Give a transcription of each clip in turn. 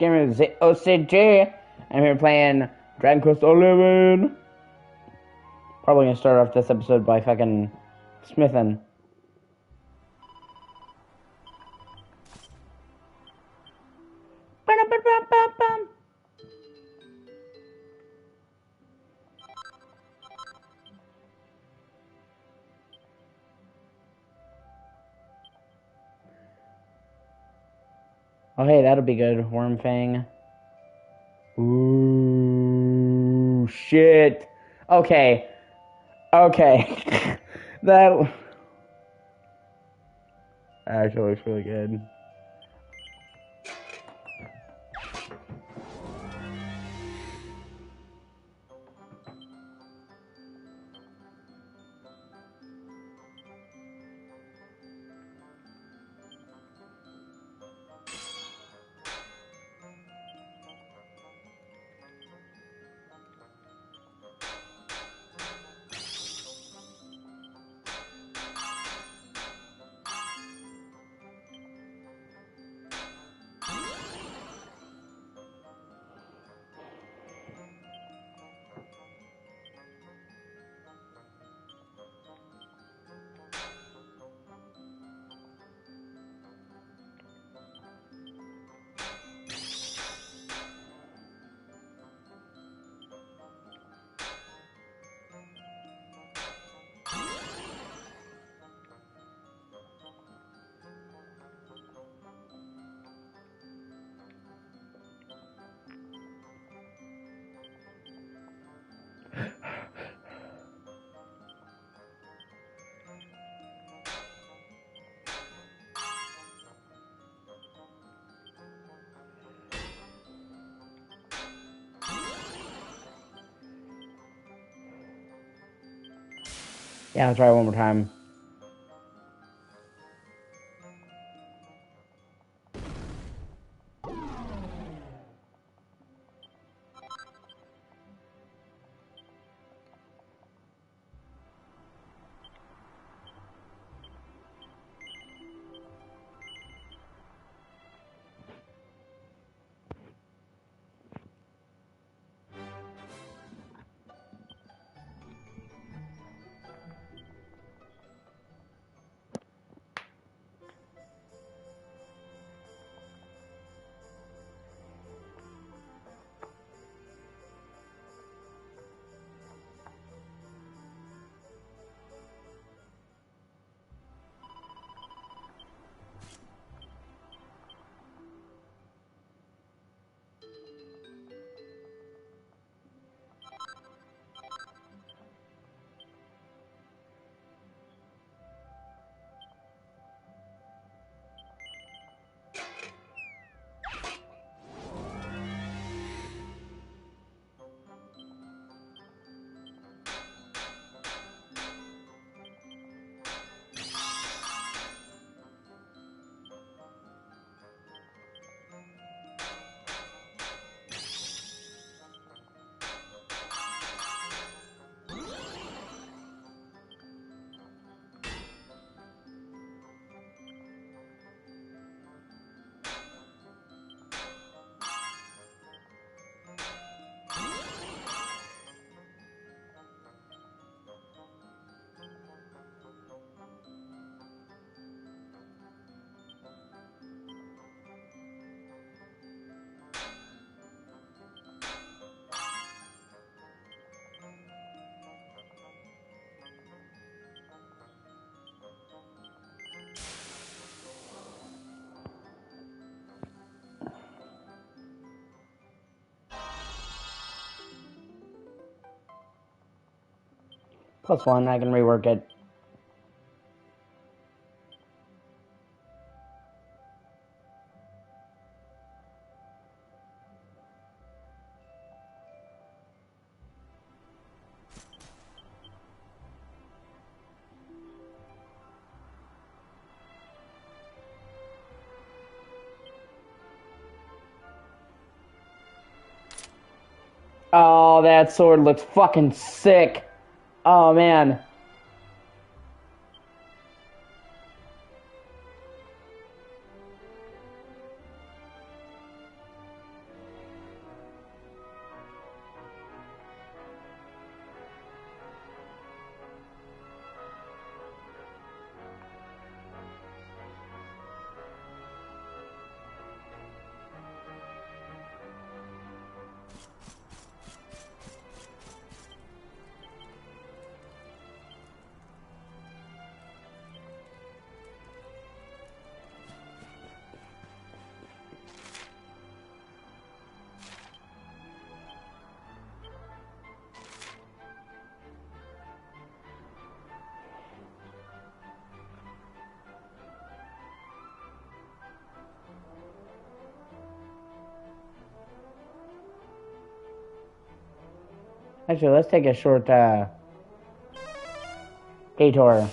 Game is O.C.G. I'm here playing Dragon Quest 11. Probably gonna start off this episode by fucking smithing. Oh hey, that'll be good. Wormfang. Ooh, shit. Okay. Okay. That actually looks really good. Yeah, I'll try it one more time. +1, I can rework it. Oh, that sword looks fucking sick. Oh, man. Actually, let's take a short detour.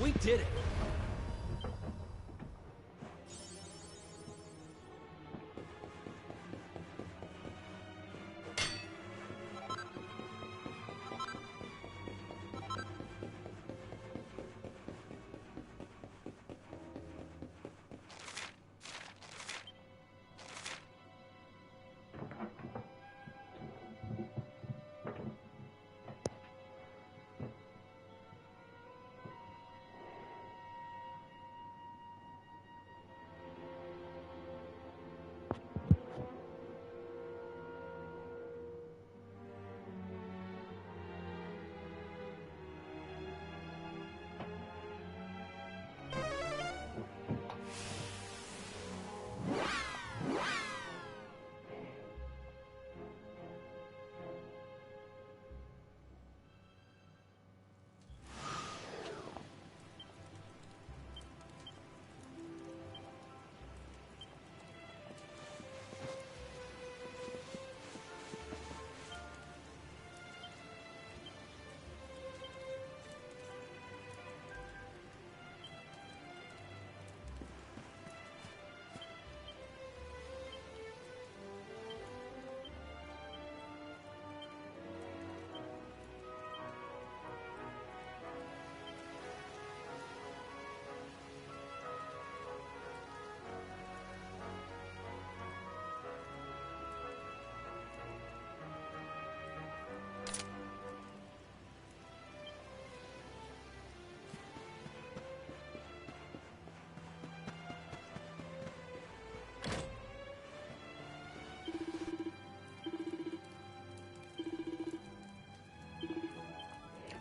We did it!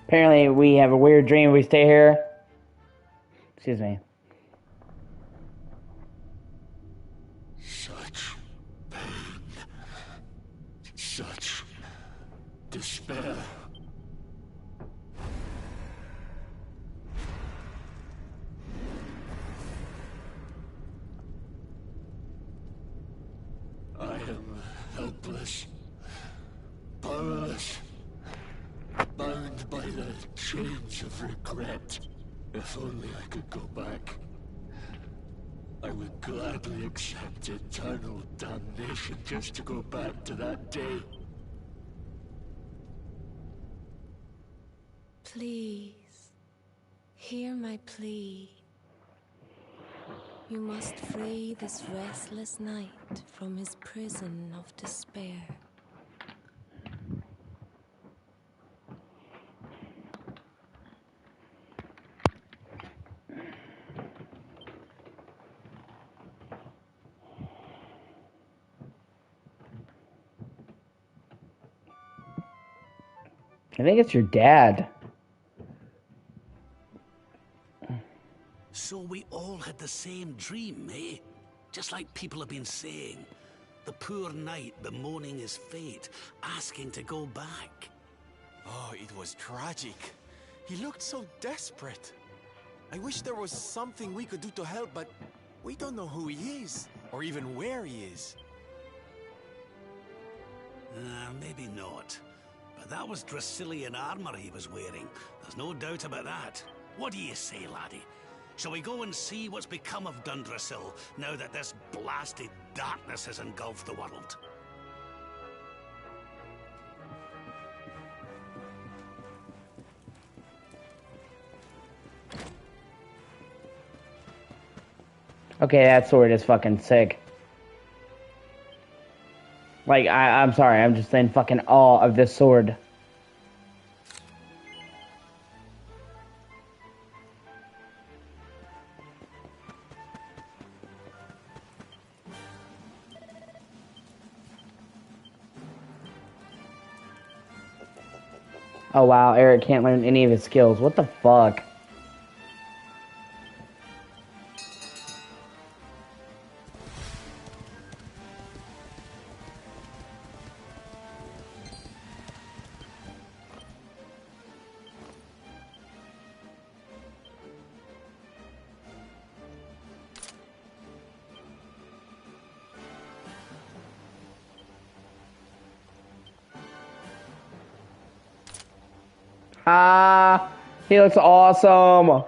Apparently, we have a weird dream. We stay here. Excuse me. Such pain. Such despair. I am helpless, powerless, bound by the chains of regret. If only I could go back, I would gladly accept eternal damnation just to go back to that day. Please, hear my plea. You must free this restless knight from his prison of despair. I think it's your dad. So we all had the same dream, eh? Just like people have been saying. The poor knight bemoaning his fate, asking to go back. Oh, it was tragic. He looked so desperate. I wish there was something we could do to help, but we don't know who he is, or even where he is. Maybe not. But that was Dracilian armor he was wearing. There's no doubt about that. What do you say, laddie? Shall we go and see what's become of Dundrasil now that this blasted darkness has engulfed the world? Okay, that sword is fucking sick. Like, I'm sorry, I'm just in fucking awe of this sword. Oh wow, Eric can't learn any of his skills. What the fuck? Ah, he looks awesome.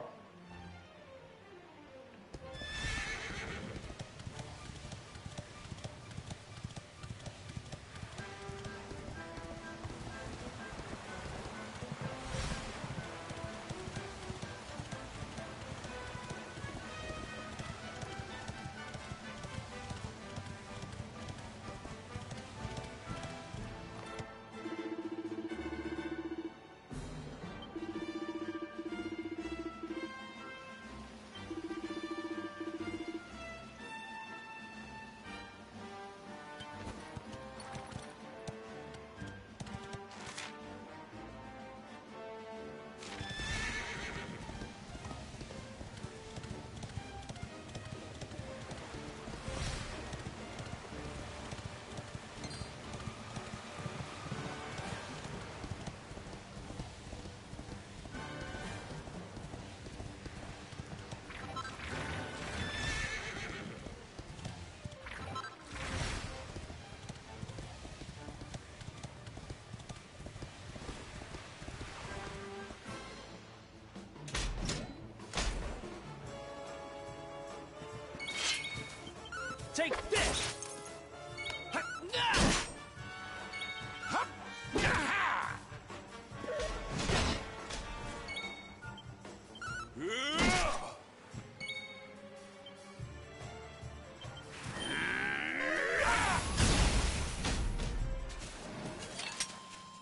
Take this!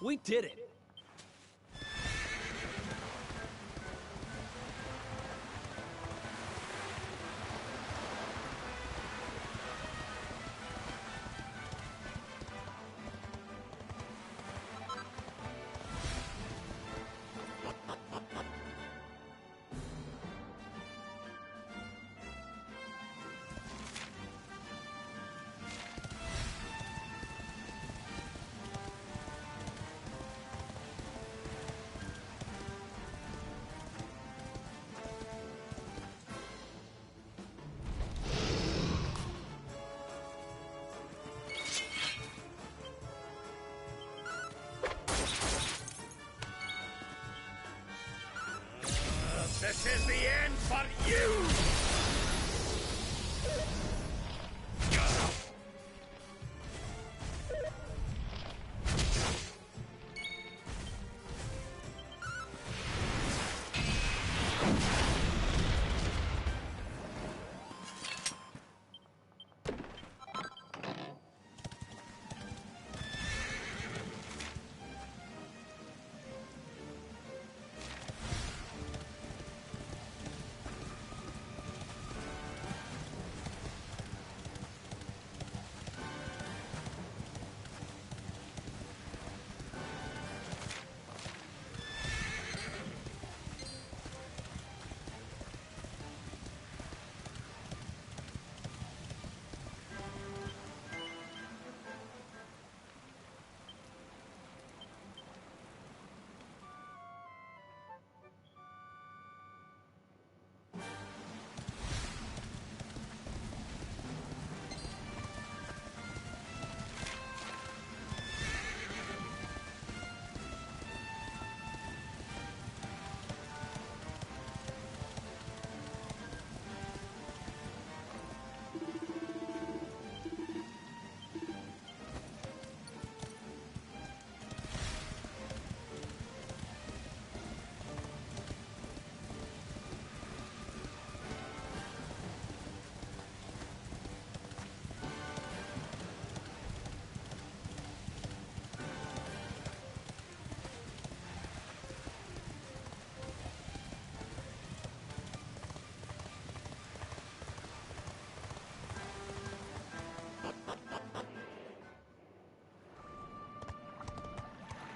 We did it! This is the end for you!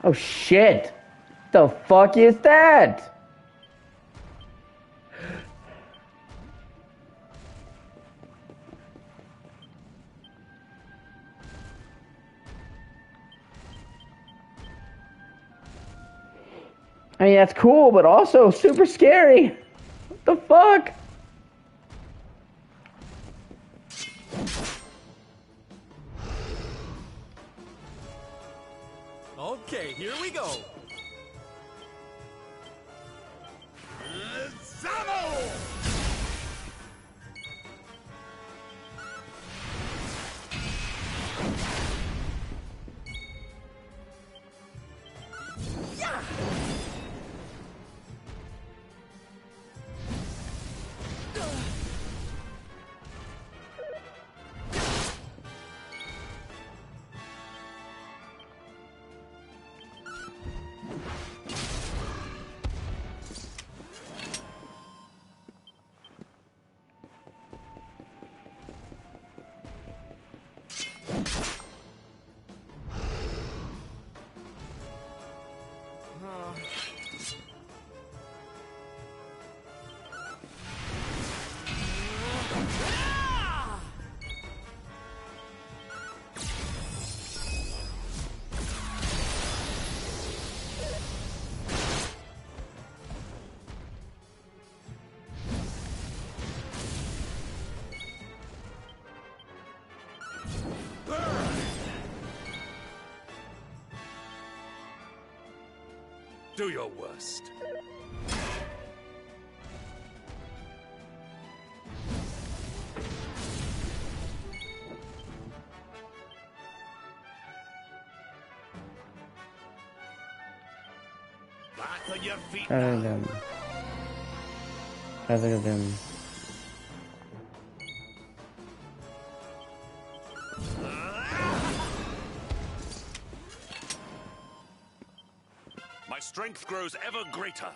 Oh shit! The fuck is that? I mean, that's cool, but also super scary. What the fuck? Okay, here we go. Zamo! Do your worst. Back on your feet Look at now. them. Look at them. My strength grows ever greater.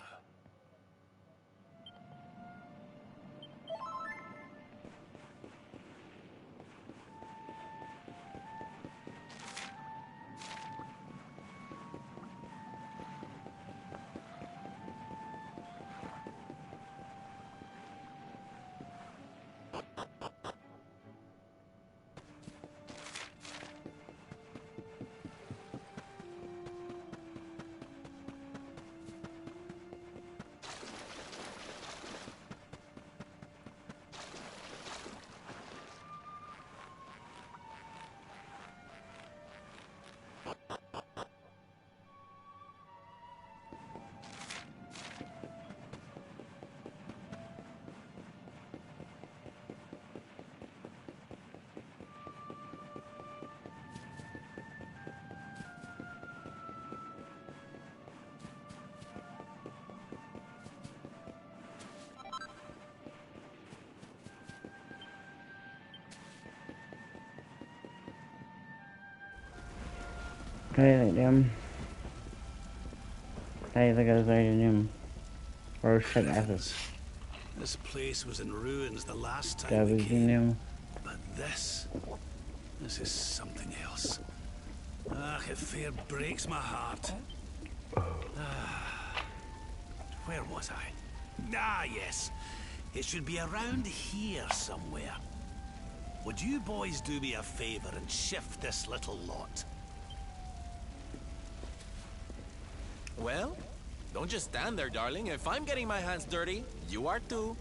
Hey, look at them. Hey, look at them. Or shit, asses. This place was in ruins the last time That we was in came. them. But this is something else. Ah, it fair breaks my heart. Where was I? Ah, yes. It should be around here somewhere. Would you boys do me a favor and shift this little lot? Well, don't just stand there, darling. If I'm getting my hands dirty, you are too.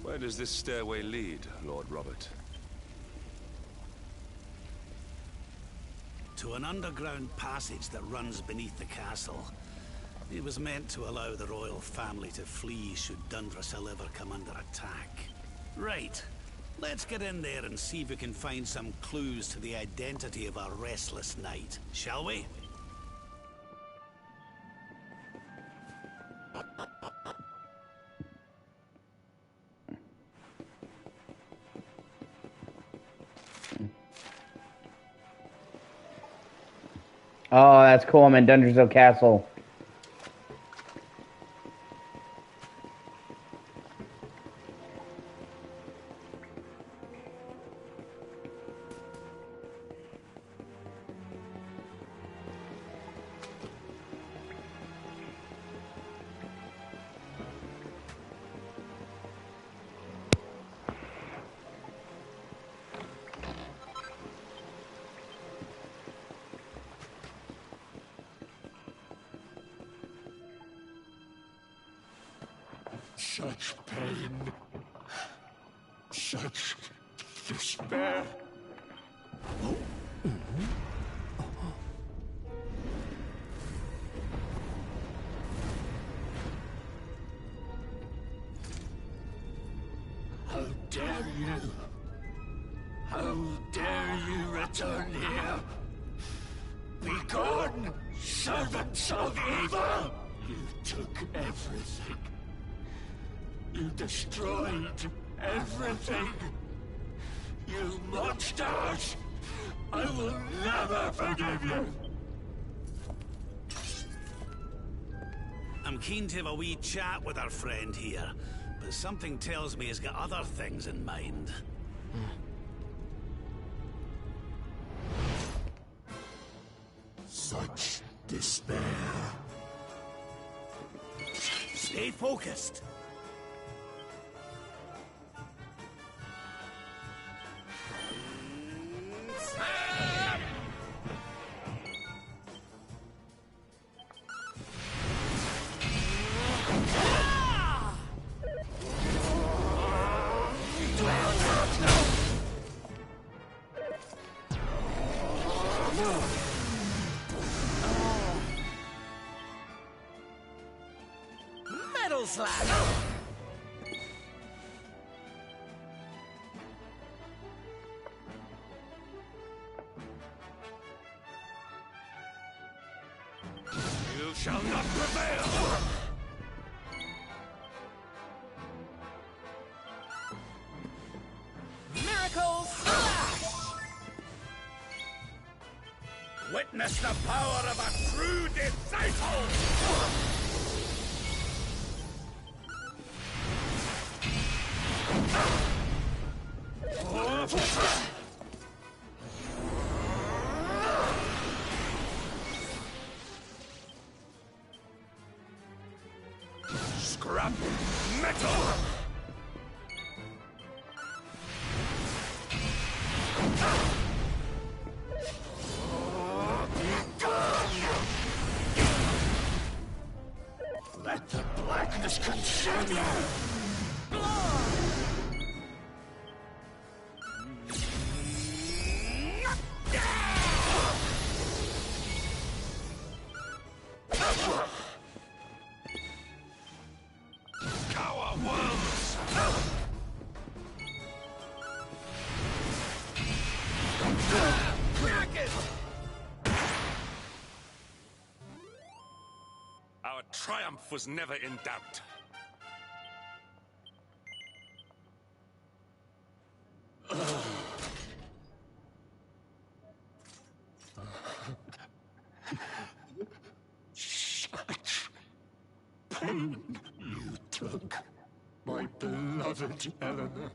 Where does this stairway lead, Lord Robert? To an underground passage that runs beneath the castle. It was meant to allow the royal family to flee should Dundrasil ever come under attack. Right. Let's get in there and see if we can find some clues to the identity of our restless knight, shall we? Oh, that's cool. I'm in Dungersville Castle. Such pain. Such despair. How dare you? How dare you return here? Be gone, servants of evil! You took everything. You destroyed everything. You monsters! I will never forgive you! I'm keen to have a wee chat with our friend here, but something tells me he's got other things in mind. Such despair. Stay focused. Metal slap! You shall not prevail! Miracle slash! Witness the power of a true disciple! Scrap metal! Let the blackness consume you! Cower worms! Crack it! Our triumph was never in doubt. Such pain you took. My beloved Eleanor.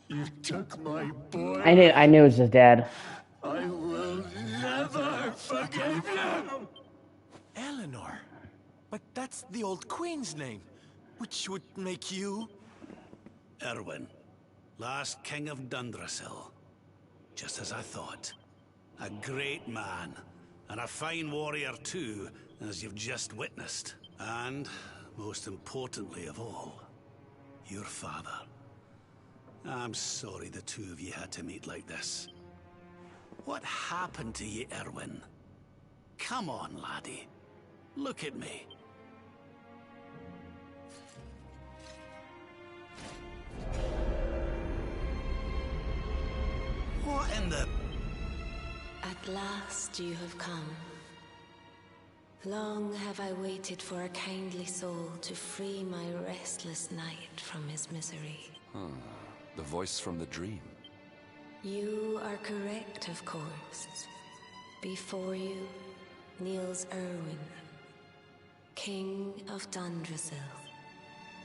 You took my boy. I knew it was his dad. I will never forgive you! Eleanor. But that's the old queen's name, which would make you... Erwin, last king of Dundrasil. Just as I thought. A great man, and a fine warrior too, as you've just witnessed. And, most importantly of all, your father. I'm sorry the two of you had to meet like this. What happened to you, Erwin? Come on, laddie. Look at me. What in the... At last you have come. Long have I waited for a kindly soul to free my restless knight from his misery. The voice from the dream. You are correct, of course. Before you kneels Erwin, King of Dundrasil.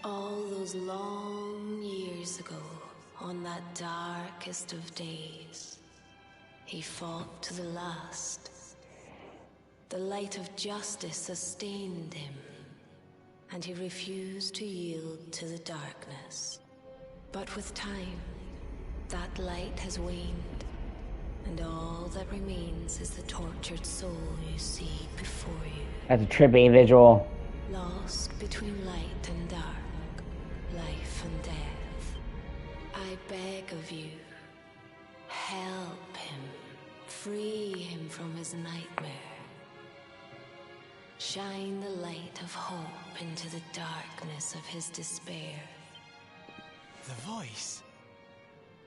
All those long years ago, on that darkest of days, he fought to the last. The light of justice sustained him, and he refused to yield to the darkness. But with time, that light has waned, and all that remains is the tortured soul you see before you. That's a trippy visual. Lost between light and dark, life and death. I beg of you, help him. Free him from his nightmare. Shine the light of hope into the darkness of his despair. The voice.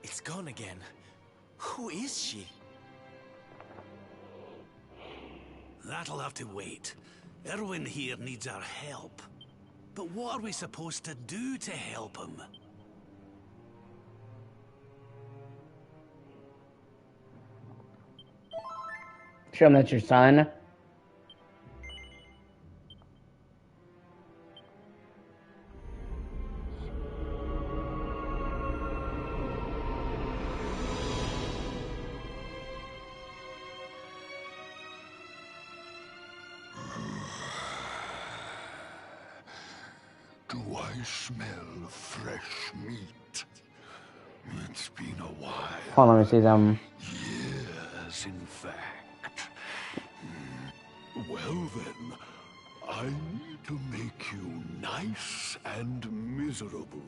It's gone again. Who is she? That'll have to wait. Erwin here needs our help. But what are we supposed to do to help him? Show him that's your son. Do I smell fresh meat? It's been a while. Hold on, let me see them. Years, in fact. Well then, I need to make you nice and miserable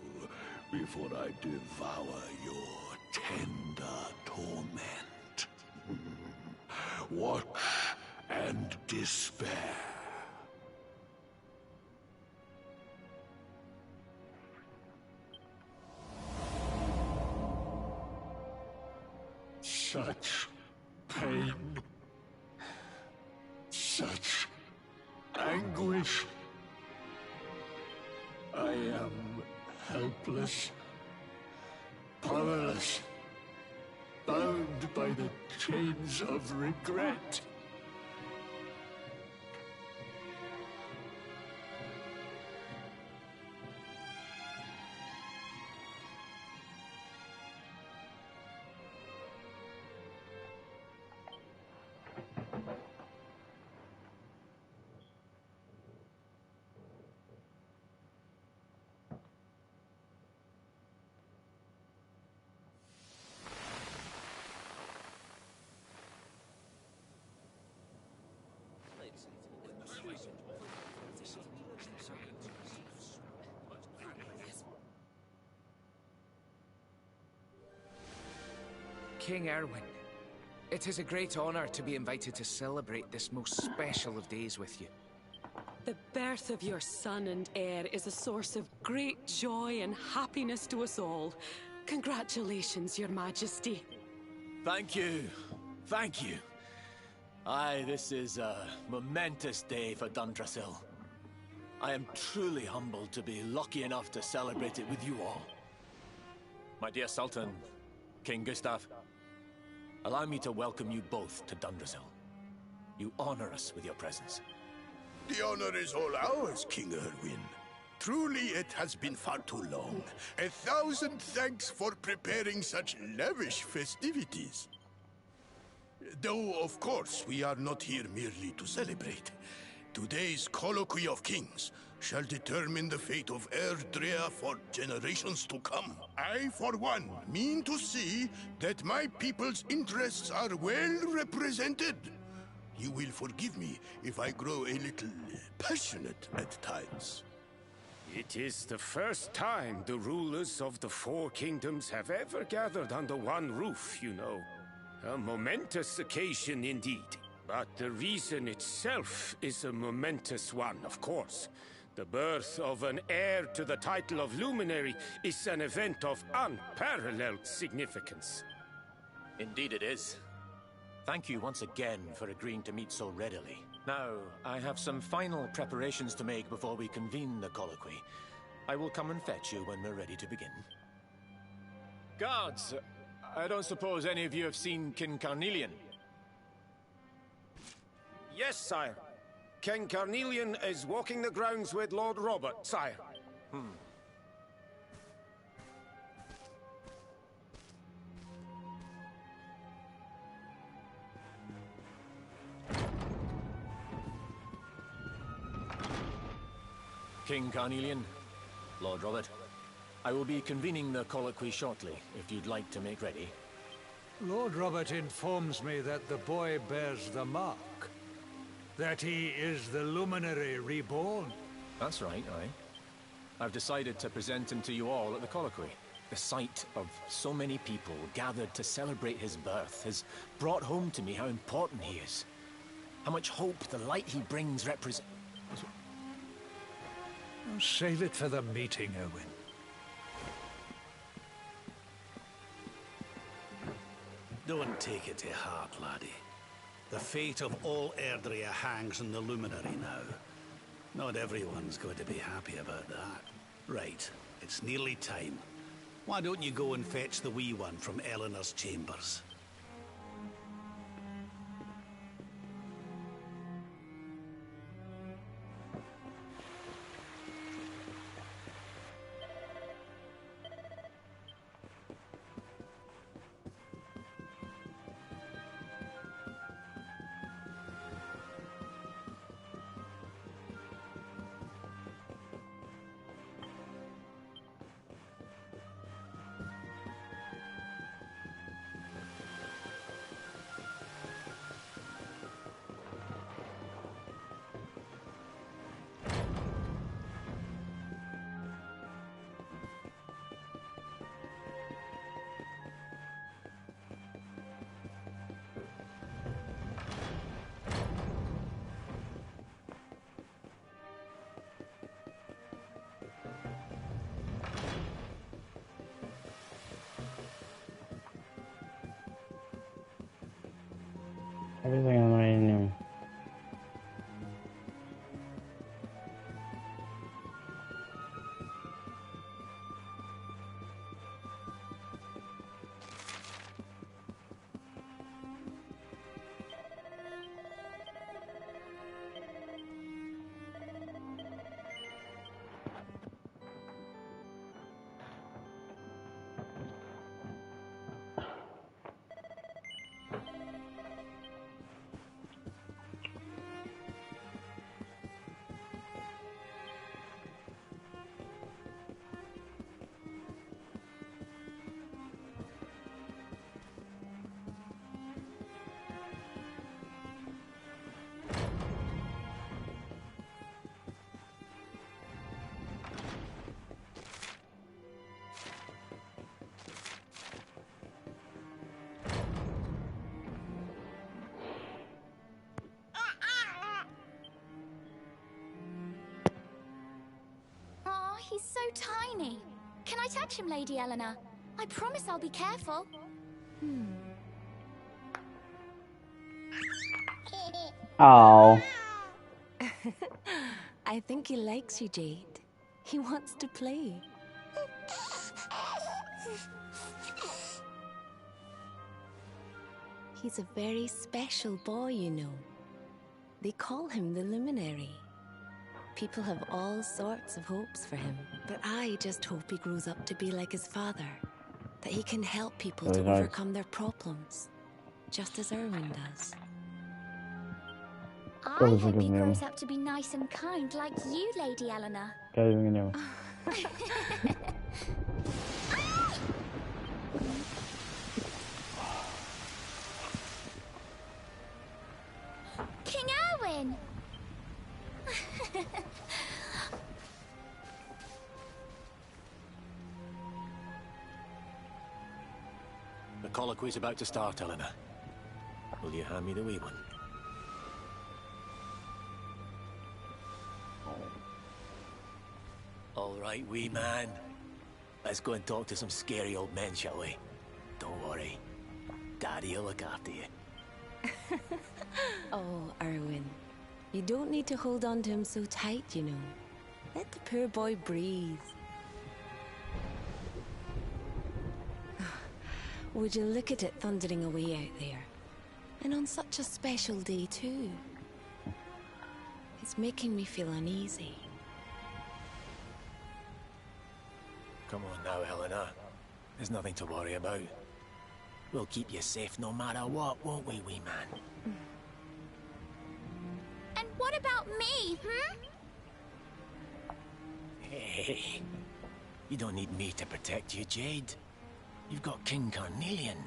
before I devour your tender torment. Watch and despair. Such pain, such anguish. I am helpless, powerless, bound by the chains of regret. King Erwin, it is a great honor to be invited to celebrate this most special of days with you. The birth of your son and heir is a source of great joy and happiness to us all. Congratulations, Your Majesty. Thank you. Thank you. Aye, this is a momentous day for Dundrasil. I am truly humbled to be lucky enough to celebrate it with you all. My dear Sultan, King Gustav, allow me to welcome you both to Dundrasil. You honor us with your presence. The honor is all ours, King Erwin. Truly, it has been far too long. 1,000 thanks for preparing such lavish festivities. Though, of course, we are not here merely to celebrate. Today's colloquy of kings shall determine the fate of Erdrea for generations to come. I, for one, mean to see that my people's interests are well represented. You will forgive me if I grow a little passionate at times. It is the first time the rulers of the Four Kingdoms have ever gathered under one roof, you know. A momentous occasion indeed. But the reason itself is a momentous one, of course. The birth of an heir to the title of Luminary is an event of unparalleled significance. Indeed it is. Thank you once again for agreeing to meet so readily. Now, I have some final preparations to make before we convene the colloquy. I will come and fetch you when we're ready to begin. Guards, I don't suppose any of you have seen King Carnelian? Yes, sire. King Carnelian is walking the grounds with Lord Robert, sire. King Carnelian, Lord Robert, I will be convening the colloquy shortly, if you'd like to make ready. Lord Robert informs me that the boy bears the mark. That he is the Luminary reborn. That's right, aye. I've decided to present him to you all at the colloquy. The sight of so many people gathered to celebrate his birth has brought home to me how important he is. How much hope the light he brings represents. Save it for the meeting, Owen. Don't take it to heart, laddie. The fate of all Erdrea hangs on the luminary now. Not everyone's going to be happy about that. Right, it's nearly time. Why don't you go and fetch the wee one from Eleanor's chambers? Everything on my new. He's so tiny. Can I touch him, Lady Eleanor? I promise I'll be careful. Oh. I think he likes you, Jade. He wants to play. He's a very special boy, you know. They call him the Luminary. People have all sorts of hopes for him, but I just hope he grows up to be like his father. That he can help people to overcome their problems, just as Erwin does. I hope he grows up to be nice and kind like you, Lady Eleanor. King Erwin! The colloquy's about to start, Eleanor. Will you hand me the wee one? All right, wee man. Let's go and talk to some scary old men, shall we? Don't worry. Daddy'll look after you. Oh, Erwin. You don't need to hold on to him so tight, you know. Let the poor boy breathe. Would you look at it thundering away out there? And on such a special day, too. It's making me feel uneasy. Come on now, Eleanor. There's nothing to worry about. We'll keep you safe no matter what, won't we, wee man? And what about me, Hey, you don't need me to protect you, Jade. You've got King Carnelian.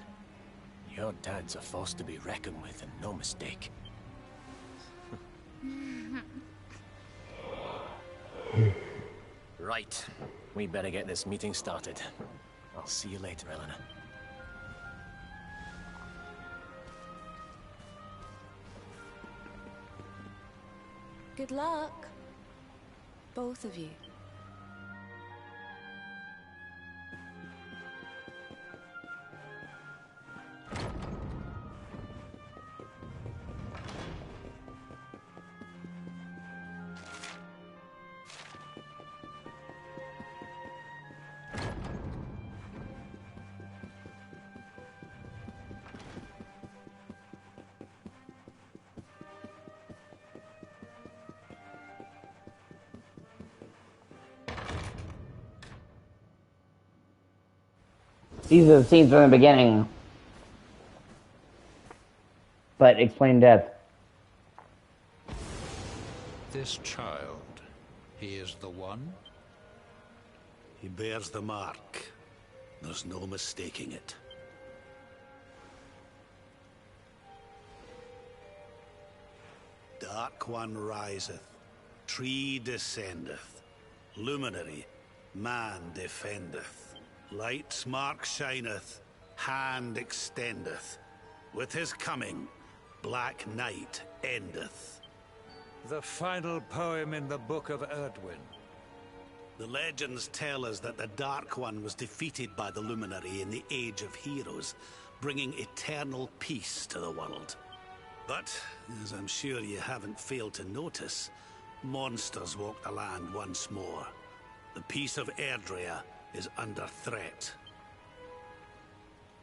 Your dad's a force to be reckoned with, and no mistake. Right. We better get this meeting started. I'll see you later, Eleanor. Good luck, both of you. These are the scenes from the beginning, but explain death. This child, he is the one? He bears the mark. There's no mistaking it. Dark One riseth, tree descendeth, luminary, man defendeth. Light's mark shineth, hand extendeth. With his coming, black night endeth. The final poem in the Book of Erdwin. The legends tell us that the Dark One was defeated by the Luminary in the Age of Heroes, bringing eternal peace to the world. But, as I'm sure you haven't failed to notice, monsters walk the land once more. The peace of Erdrea is under threat.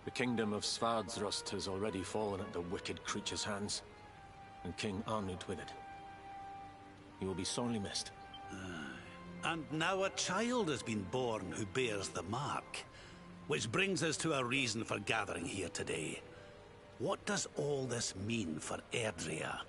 The kingdom of Svardsrust has already fallen at the wicked creature's hands, and King Arnund with it. He will be sorely missed. And now a child has been born who bears the mark. Which brings us to a reason for gathering here today. What does all this mean for Erdrea?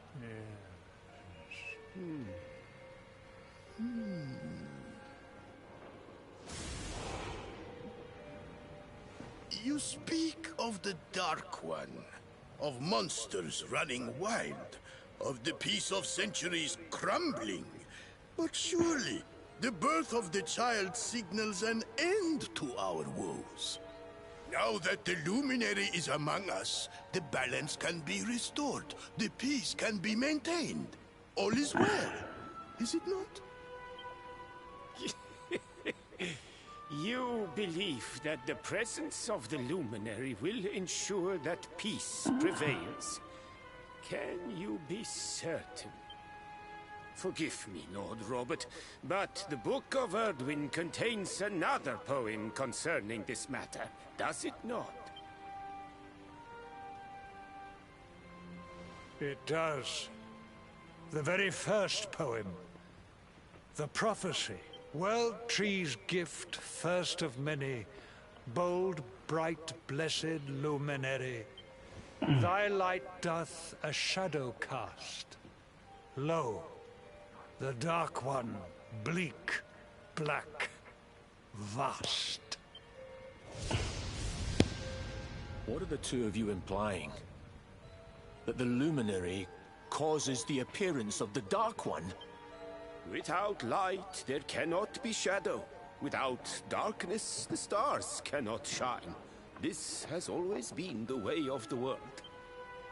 You speak of the Dark One, of monsters running wild, of the peace of centuries crumbling. But surely, the birth of the child signals an end to our woes. Now that the Luminary is among us, the balance can be restored, the peace can be maintained. All is well, is it not? You believe that the presence of the Luminary will ensure that peace prevails. Can you be certain? Forgive me, Lord Robert, but the Book of Erdwin contains another poem concerning this matter, does it not? It does. The very first poem. The prophecy. World Tree's gift, first of many, bold, bright, blessed luminary. Thy light doth a shadow cast. Lo, the Dark One, bleak, black, vast. What are the two of you implying? That the Luminary causes the appearance of the Dark One? Without light, there cannot be shadow. Without darkness, the stars cannot shine. This has always been the way of the world.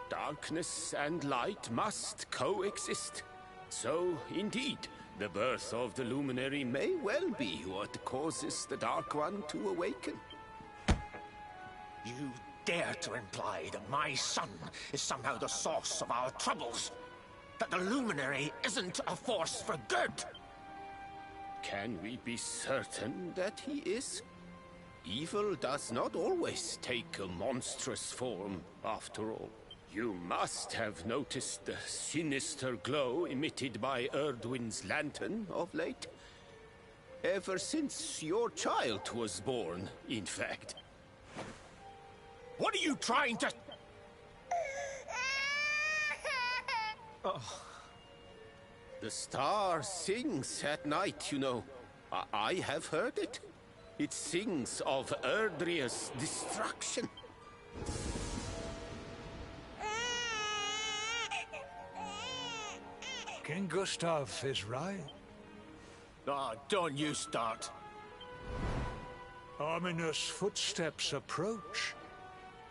Darkness and light must coexist. So, indeed, the birth of the Luminary may well be what causes the Dark One to awaken. You dare to imply that my son is somehow the source of our troubles? That the Luminary isn't a force for good? Can we be certain that he is? Evil does not always take a monstrous form, after all. You must have noticed the sinister glow emitted by Erdwin's lantern of late. Ever since your child was born, in fact. What are you trying to... Oh. The star sings at night, you know. I have heard it. It sings of Erdrea's destruction. King Gustav is right. Ah, don't you start. Ominous footsteps approach.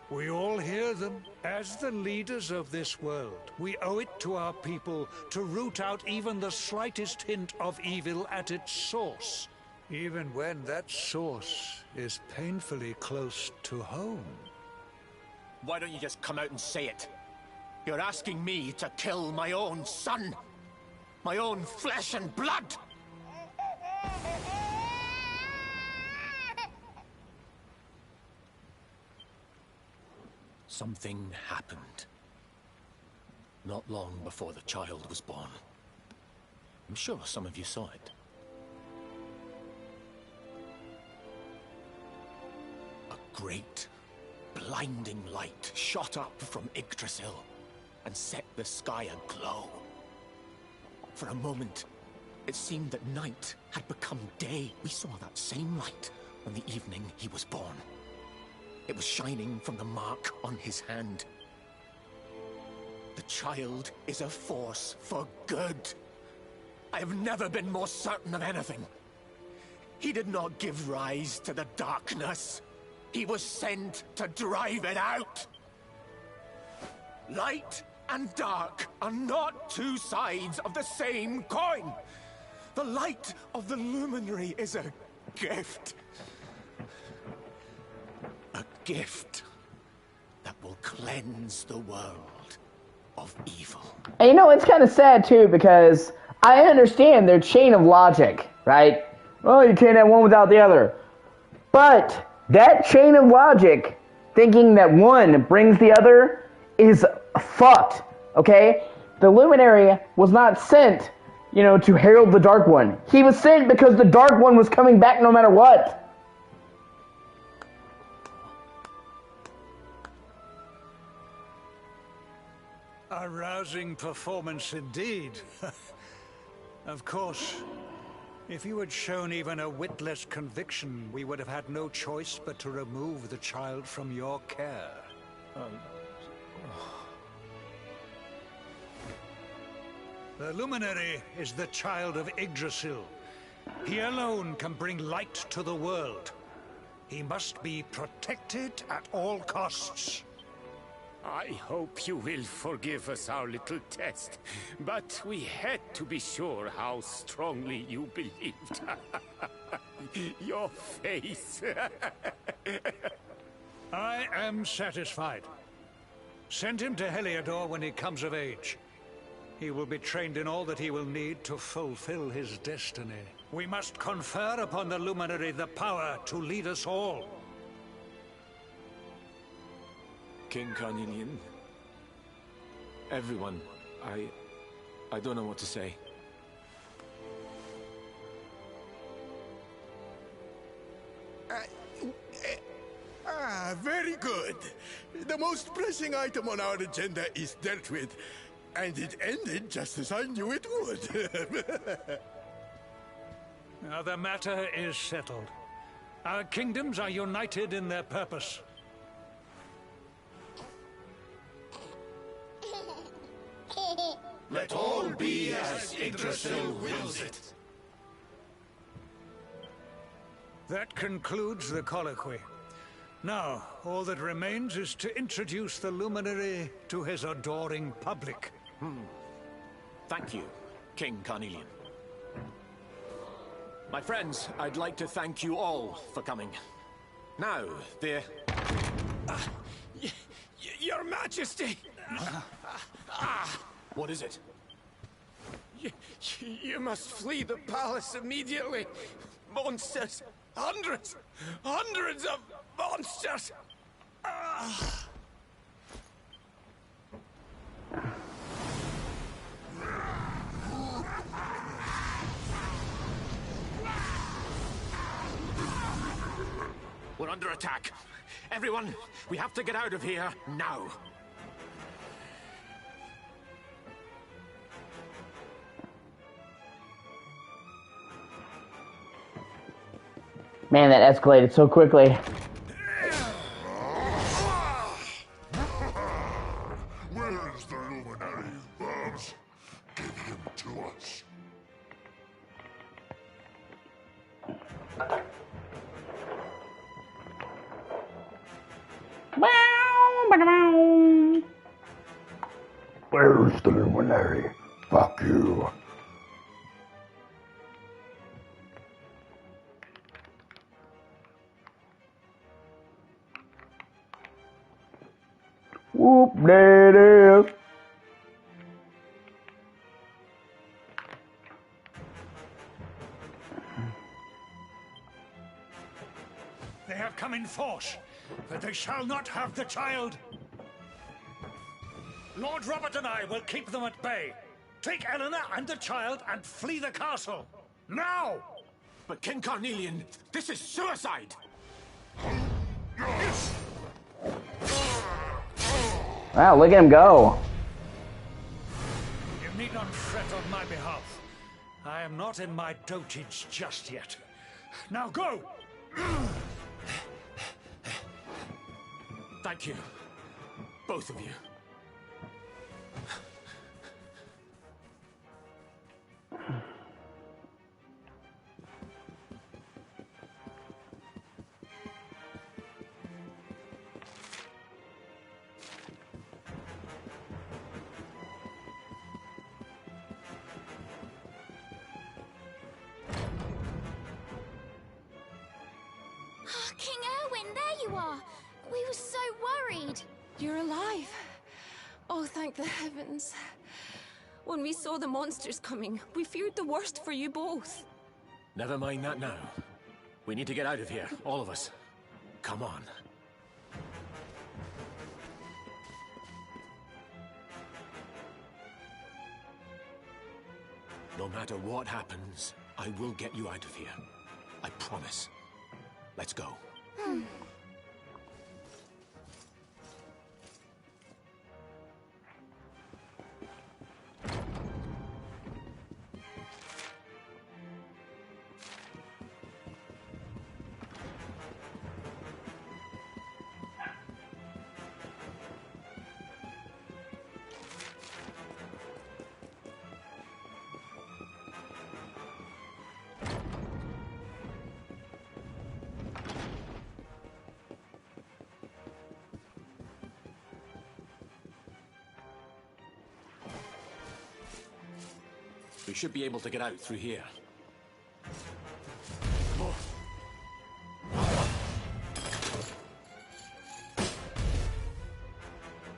We all hear them. As the leaders of this world, we owe it to our people to root out even the slightest hint of evil at its source, even when that source is painfully close to home. Why don't you just come out and say it? You're asking me to kill my own son. My own flesh and blood. Something happened. Not long before the child was born. I'm sure some of you saw it. A great, blinding light shot up from Yggdrasil and set the sky aglow. For a moment, it seemed that night had become day. We saw that same light on the evening he was born. It was shining from the mark on his hand. The child is a force for good. I have never been more certain of anything. He did not give rise to the darkness. He was sent to drive it out. Light and dark are not two sides of the same coin. The light of the luminary is a gift. A gift that will cleanse the world of evil. And you know, it's kind of sad too, because I understand their chain of logic, right? Well, you can't have one without the other. But that chain of logic, thinking that one brings the other, is fucked, okay? The Luminary was not sent, to herald the Dark One. He was sent because the Dark One was coming back no matter what. A rousing performance indeed. Of course, if you had shown even a witless conviction, we would have had no choice but to remove the child from your care. The Luminary is the child of Yggdrasil. He alone can bring light to the world. He must be protected at all costs. I hope you will forgive us our little test, but we had to be sure how strongly you believed. Your face. I am satisfied. Send him to Heliodor when he comes of age. He will be trained in all that he will need to fulfill his destiny. We must confer upon the Luminary the power to lead us all. King Carnelian. Everyone. I don't know what to say. Very good. The most pressing item on our agenda is dealt with, and it ended just as I knew it would. Now the matter is settled. Our kingdoms are united in their purpose. Let all be as Yggdrasil wills it. That concludes the colloquy. Now, all that remains is to introduce the Luminary to his adoring public. Thank you, King Carnelian. My friends, I'd like to thank you all for coming. Now, Your Majesty! What is it? You must flee the palace immediately. Monsters! Hundreds of monsters! We're under attack. Everyone, we have to get out of here now. Man, that escalated so quickly. Where is the Luminary, Babs? Give him to us. Where's the luminary? Fuck you. Whoop, there it is. They have come in force, but they shall not have the child. Lord Robert and I will keep them at bay. Take Eleanor and the child and flee the castle. Now! But King Carnelian, this is suicide! Wow, look at him go. You need not fret on my behalf. I am not in my dotage just yet. Now go! Thank you. Both of you. King Erwin, there you are! We were so worried! You're alive. Oh, thank the heavens. When we saw the monsters coming, we feared the worst for you both. Never mind that now. We need to get out of here, all of us. Come on. No matter what happens, I will get you out of here. I promise. Let's go. We should be able to get out through here.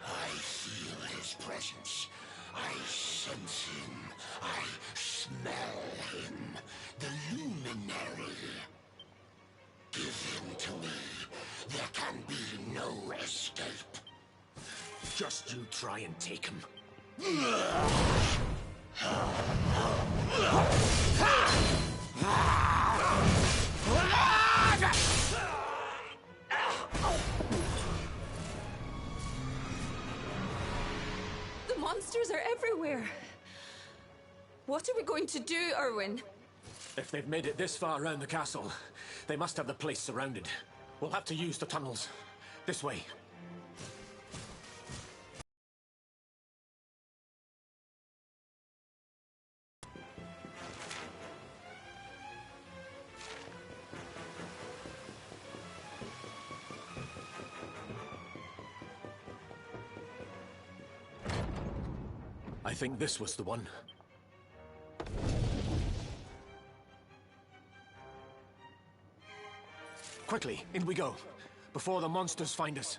I feel his presence. I sense him. I smell him. The luminary. Give him to me. There can be no escape. Just you try and take him. The monsters are everywhere. What are we going to do, Erwin? If they've made it this far around the castle, they must have the place surrounded. We'll have to use the tunnels. This way. I think this was the one. Quickly, in we go, before the monsters find us.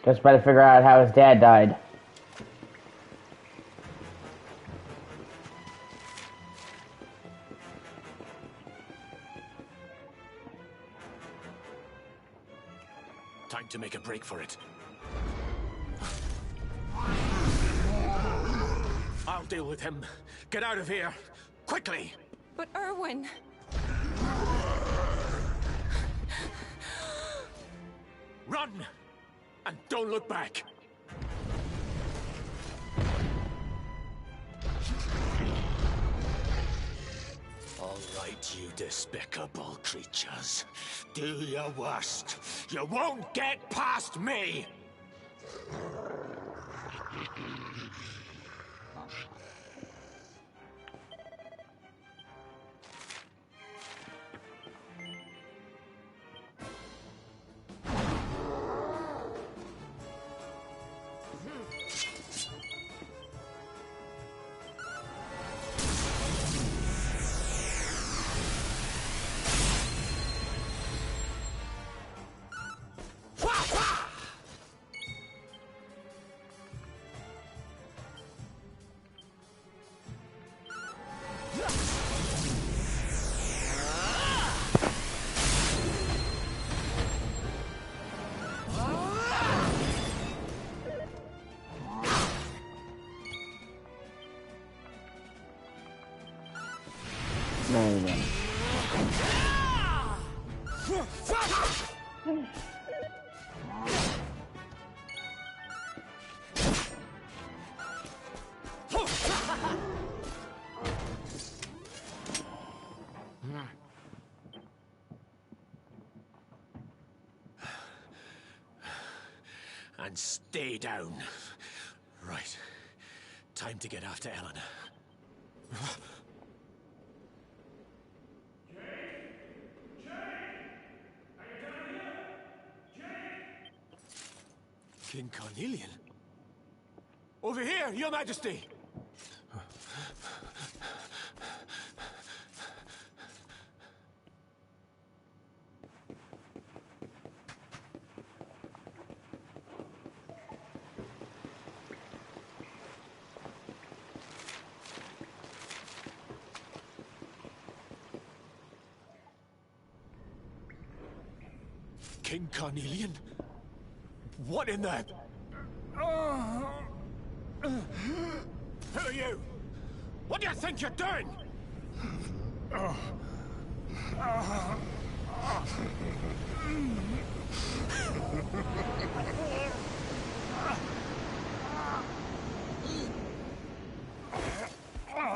Just try to figure out how his dad died. Time to make a break for it. I'll deal with him. Get out of here. Quickly! But Erwin... Run! And don't look back! despicable creatures. Do your worst. You won't get past me! And stay down. Right. Time to get after Eleanor. King Carnelian? Over here, Your Majesty! King Carnelian? What in the... Who are you? What do you think you're doing?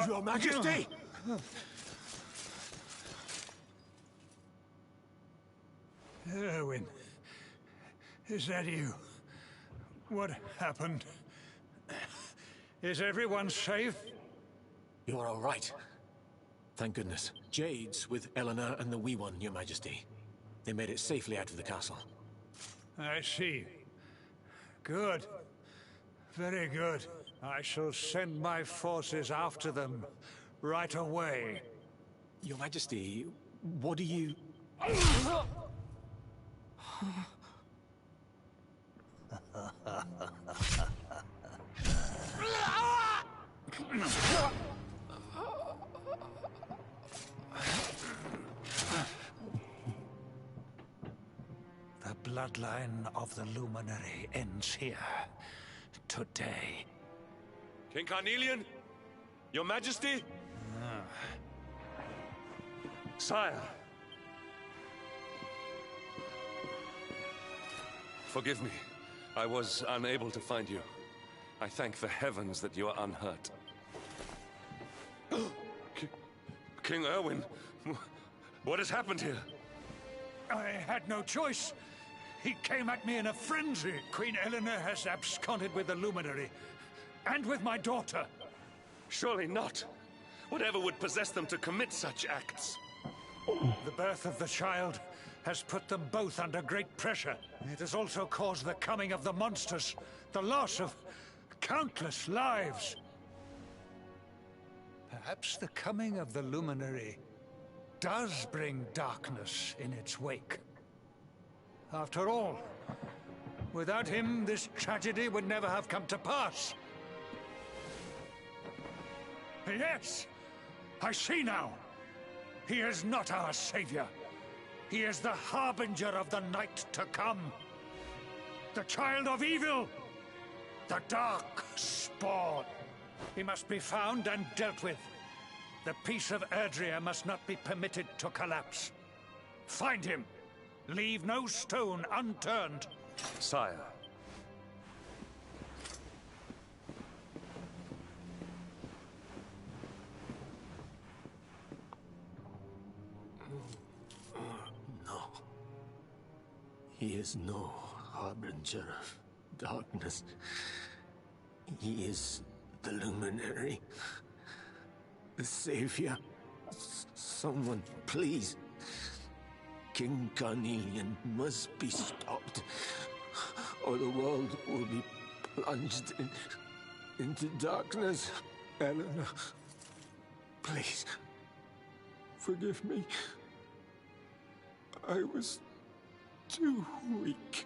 Your Majesty! Erwin, is that you? What happened? Is everyone safe? You're all right. Thank goodness. Jade's with Eleanor and the Wee One, Your Majesty. They made it safely out of the castle. I see. Good. Very good. I shall send my forces after them right away. Your Majesty, what do you... The bloodline of the Luminary ends here. Today. King Carnelian? Your Majesty? Sire. Forgive me. I was unable to find you. I thank the heavens that you are unhurt. King Erwin, what has happened here? I had no choice. He came at me in a frenzy. Queen Eleanor has absconded with the Luminary, and with my daughter. Surely not. Whatever would possess them to commit such acts? The birth of the child has put them both under great pressure. It has also caused the coming of the monsters, the loss of countless lives. Perhaps the coming of the Luminary does bring darkness in its wake. After all, without him, this tragedy would never have come to pass. Yes! I see now! He is not our savior. He is the harbinger of the night to come. The child of evil! The dark spawn! He must be found and dealt with. The peace of Erdrea must not be permitted to collapse. Find him! Leave no stone unturned. Sire. He is no harbinger of darkness. He is the luminary. The savior. Someone, please. King Carnelian must be stopped, or the world will be plunged into darkness. Eleanor, please, forgive me. I was too weak.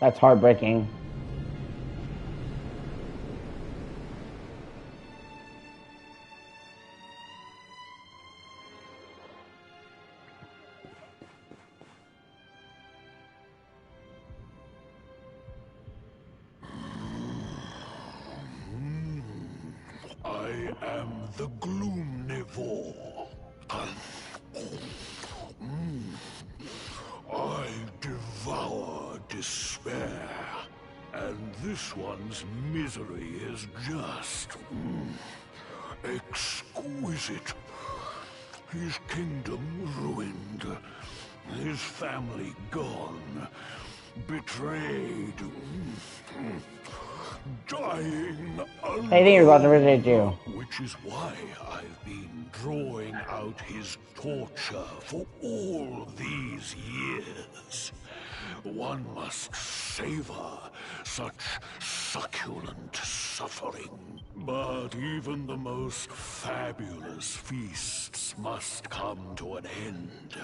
That's heartbreaking. I am the Gloomnivore. I devour despair, and this one's misery is just exquisite. His kingdom ruined, his family gone, betrayed, dying alone. I think you're about to visit you. Which is why I've been drawing out his torture for all these years. One must savor such succulent suffering. But even the most fabulous feasts must come to an end.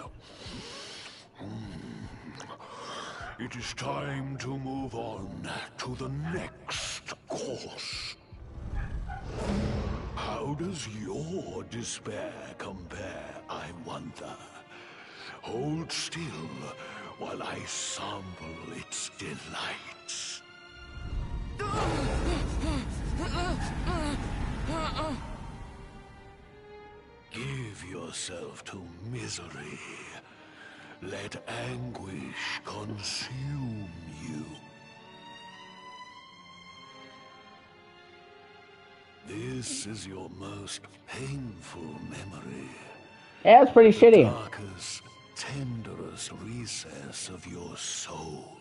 It is time to move on to the next course. How does your despair compare, I wonder? Hold still while I sample its delights. Give yourself to misery. Let anguish consume you. This is your most painful memory. Yeah, it's pretty the shitty. Darkest, tenderest recess of your soul.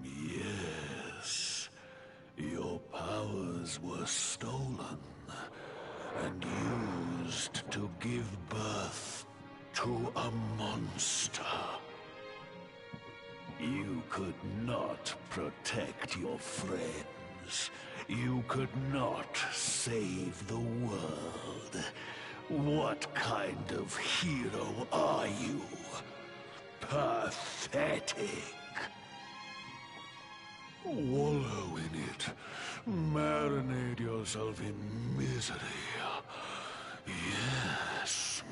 Yes. Your powers were stolen and used to give birth to a monster. You could not protect your friends. You could not save the world. What kind of hero are you? Pathetic. Wallow in it. Marinate yourself in misery. Yes.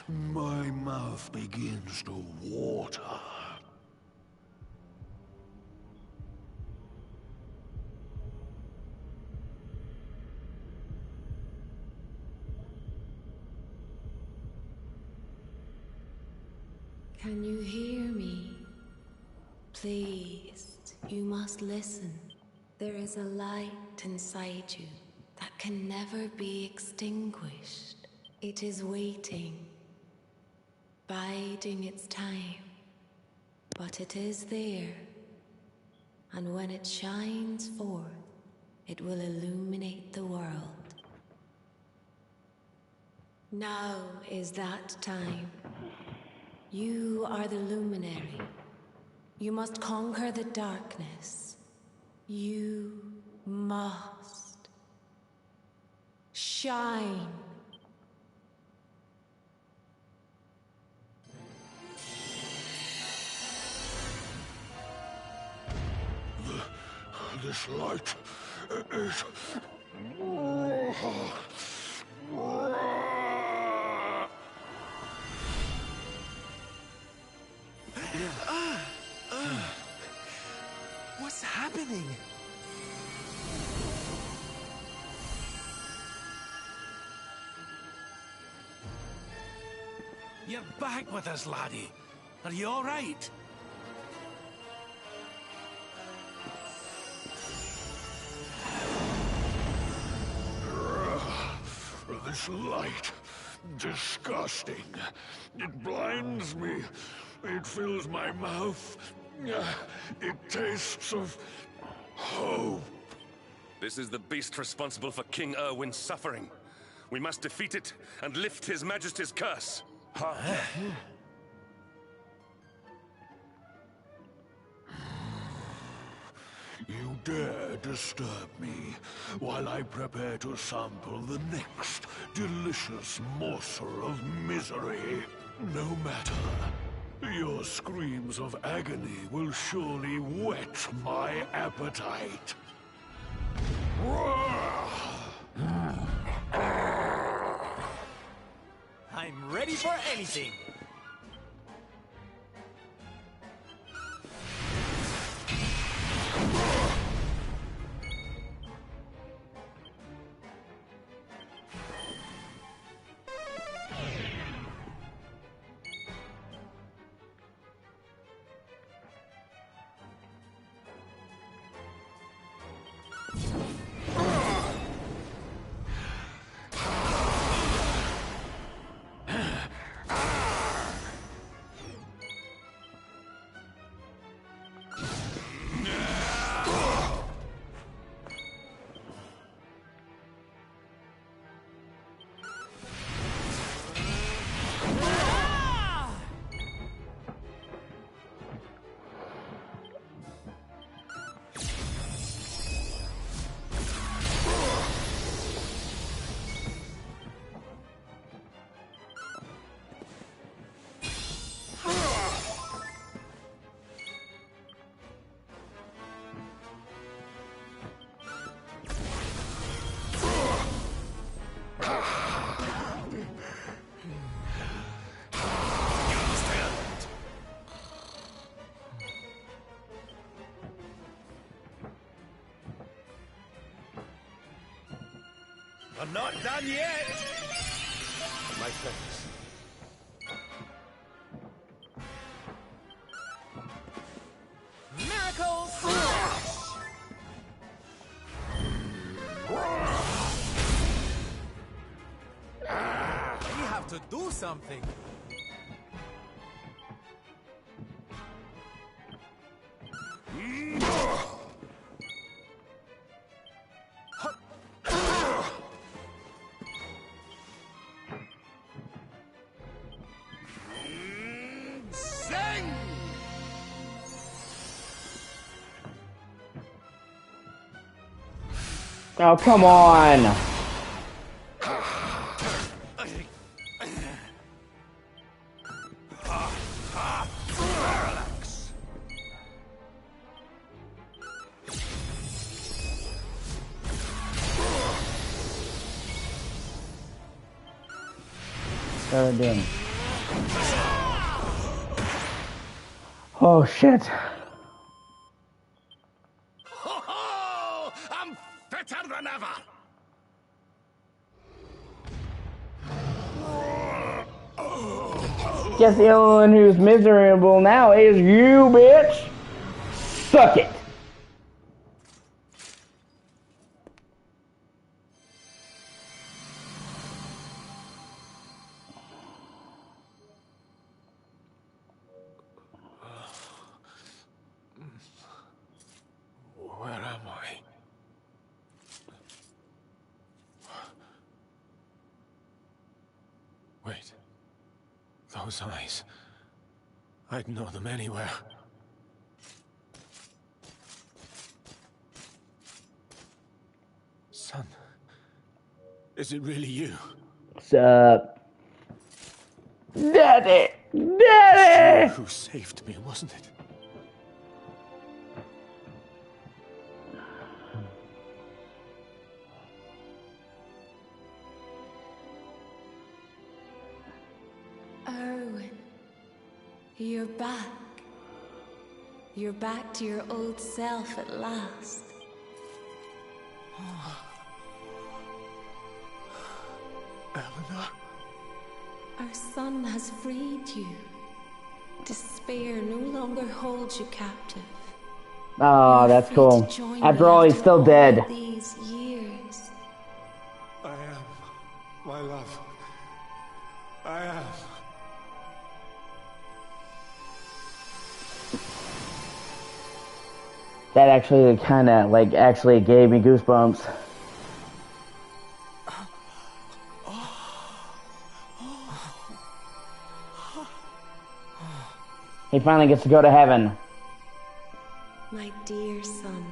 My mouth begins to water. Can you hear me? Please, you must listen. There is a light inside you that can never be extinguished. It is waiting, biding its time. But it is there, and when it shines forth, it will illuminate the world. Now is that time. You are the luminary. You must conquer the darkness. You must shine. This light is... What's happening? You're back with us, laddie. Are you all right? This light. Disgusting. It blinds me. It fills my mouth. It tastes of hope. This is the beast responsible for King Erwin's suffering. We must defeat it and lift His Majesty's curse. You dare disturb me while I prepare to sample the next delicious morsel of misery. No matter. Your screams of agony will surely whet my appetite. I'm ready for anything. I'm not done yet! My thanks. Miracles! We have to do something. Oh, come on! Third in. Oh shit. Ho-ho! I'm fitter than ever! Guess the only one who's miserable now is you, bitch! Suck it! Where am I? Wait. Those eyes. I'd know them anywhere. Son. Is it really you? What's up? Daddy! Daddy! Who saved me, wasn't it? Erwin, you're back. You're back to your old self at last. Eleanor? Our son has freed you. Despair no longer holds you captive. Oh, that's cool. After all, he's still dead. These years. I am My love. I am. That actually kind of, like, actually gave me goosebumps. He finally gets to go to heaven. My dear son,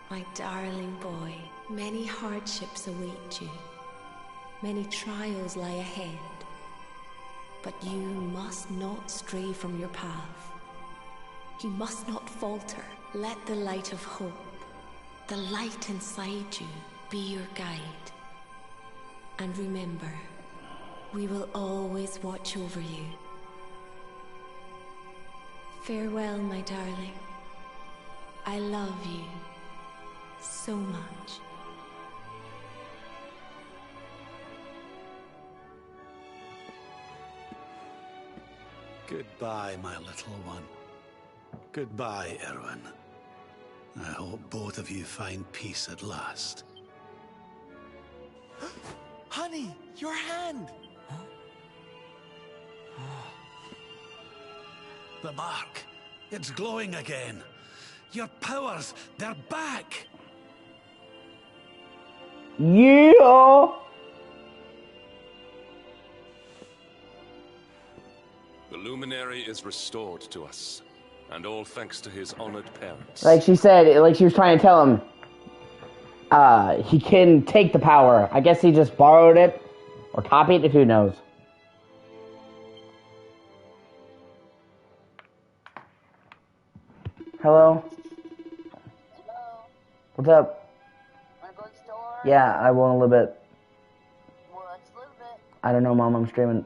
my darling boy, many hardships await you. Many trials lie ahead. But you must not stray from your path. You must not falter. Let the light of hope, the light inside you, be your guide. And remember, we will always watch over you. Farewell, my darling. I love you so much. Goodbye, my little one. Goodbye, Erwin. I hope both of you find peace at last. Honey, your hand! The mark. It's glowing again. Your powers, they're back! Yeah! The luminary is restored to us, and all thanks to his honored parents. Like she said, like she was trying to tell him, he can take the power. I guess he just borrowed it, or copied it, who knows. Hello? Hello? What's up? Wanna go to the store? Yeah, I will in a little bit. What's a little bit? I don't know, Mom, I'm streaming.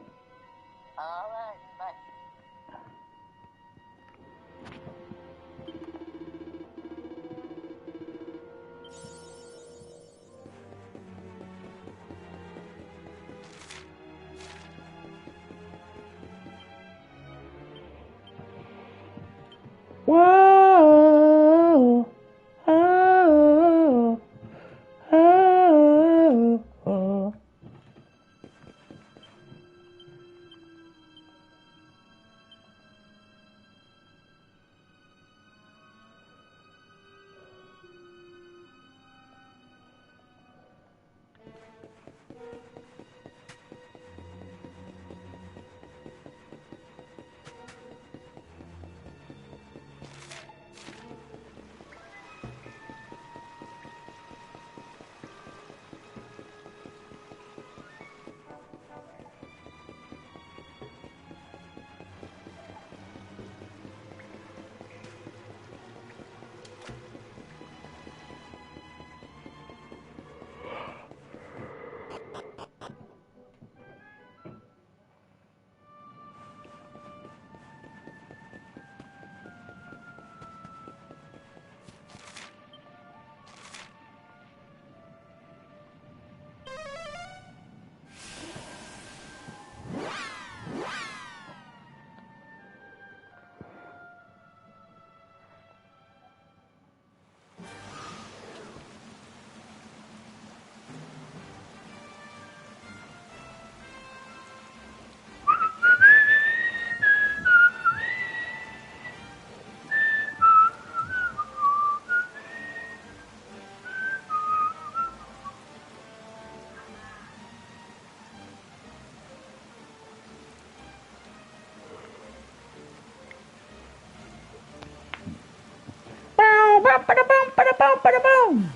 Alright, bye. Whoa! Oh, oh, oh. Boom.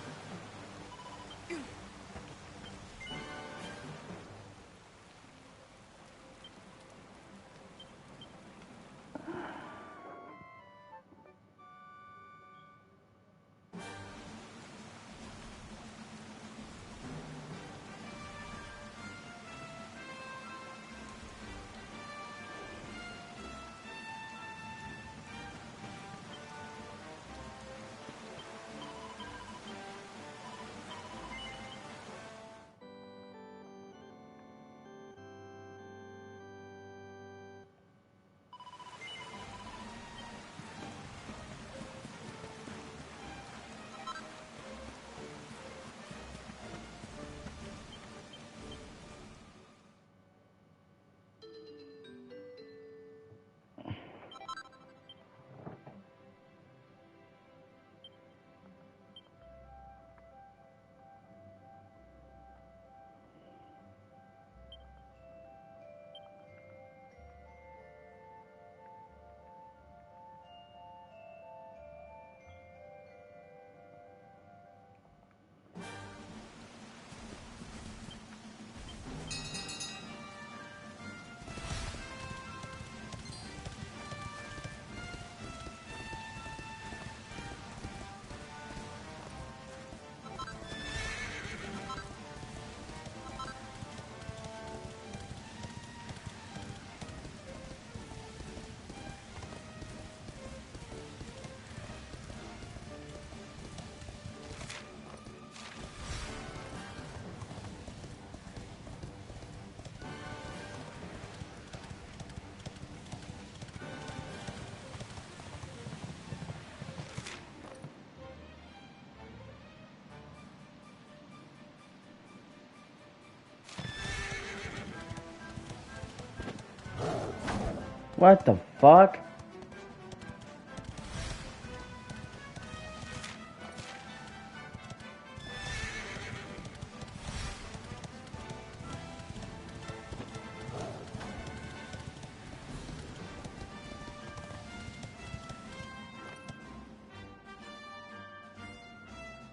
What the fuck?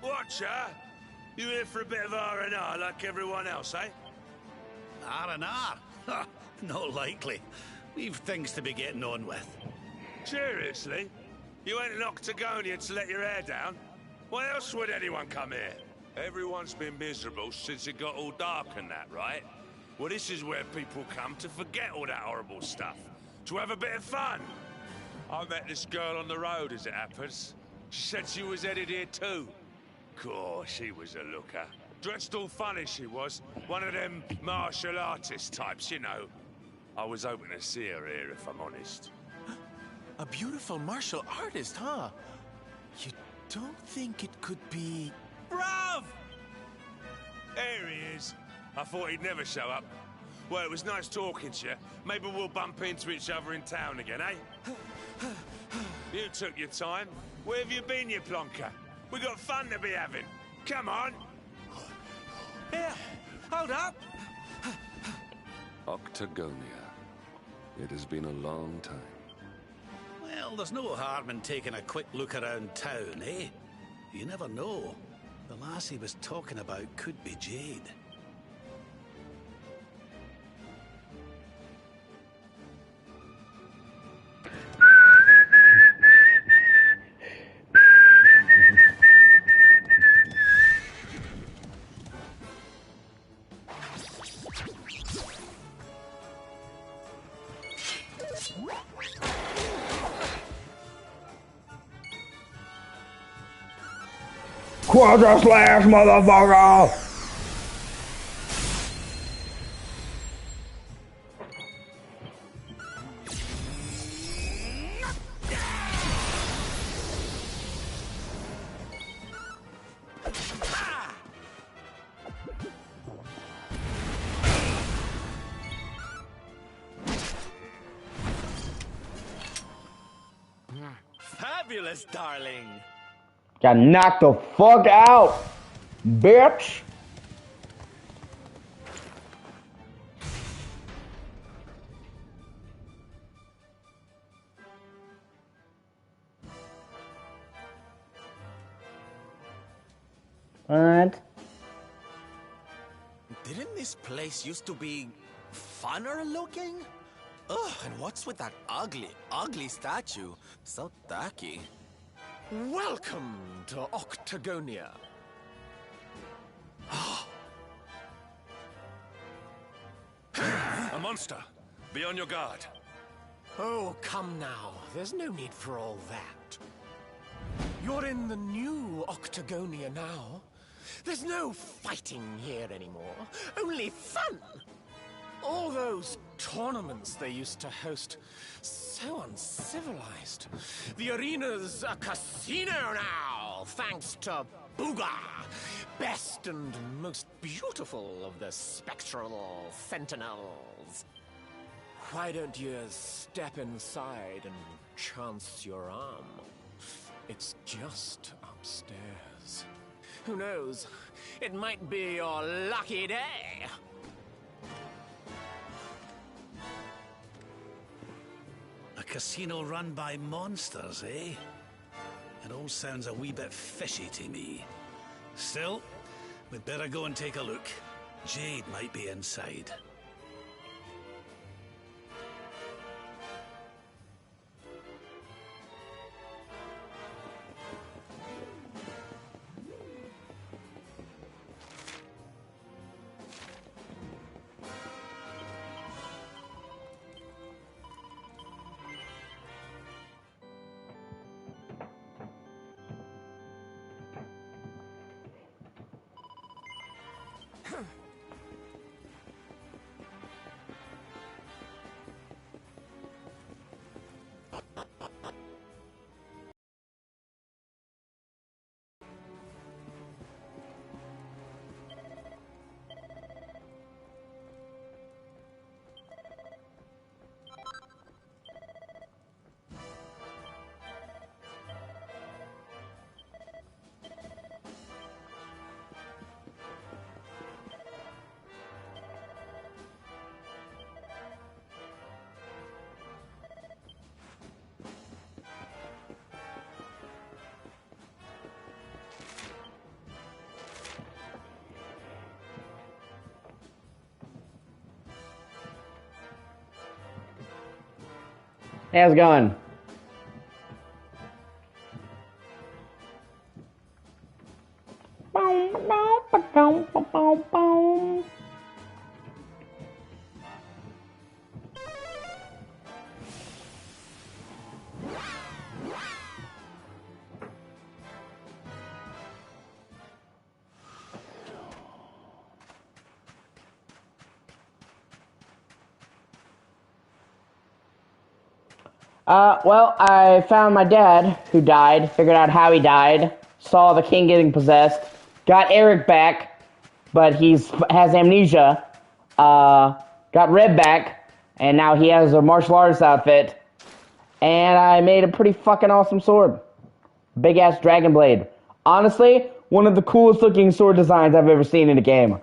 Watcher, you here for a bit of R&R like everyone else, eh? R&R? Not likely. We've things to be getting on with. Seriously? You went in Octagonia to let your hair down? Why else would anyone come here? Everyone's been miserable since it got all dark and that, right? Well, this is where people come to forget all that horrible stuff. To have a bit of fun. I met this girl on the road, as it happens. She said she was headed here too. Course, she was a looker. Dressed all funny, she was. One of them martial artist types, you know. I was hoping to see her here, if I'm honest. A beautiful martial artist, huh? You don't think it could be... Bruv! There he is. I thought he'd never show up. Well, it was nice talking to you. Maybe we'll bump into each other in town again, eh? You took your time. Where have you been, you plonker? We got fun to be having. Come on. Here, hold up. Octagonia. It has been a long time. Well, there's no harm in taking a quick look around town, eh? You never know. The lass he was talking about could be Jade. Quadra slash, motherfucker! Fabulous, darling. Got knocked the fuck out, bitch! What? Didn't this place used to be funner looking? Ugh, and what's with that ugly statue? So tacky. Welcome to Octagonia. A monster. Be on your guard. Oh, come now. There's no need for all that. You're in the new Octagonia now. There's no fighting here anymore. Only fun. All those tournaments they used to host, so uncivilized. The arena's a casino now, thanks to Booga, best and most beautiful of the spectral sentinels. Why don't you step inside and chance your arm? It's just upstairs. Who knows? It might be your lucky day. A casino run by monsters, eh? It all sounds a wee bit fishy to me. Still, we'd better go and take a look. Jade might be inside. Hey, how's it going? Well, I found my dad, who died, figured out how he died, saw the king getting possessed, got Eric back, but has amnesia, got Red back, and now he has a martial arts outfit, and I made a pretty fucking awesome sword. Big-ass dragon blade. Honestly, one of the coolest looking sword designs I've ever seen in a game.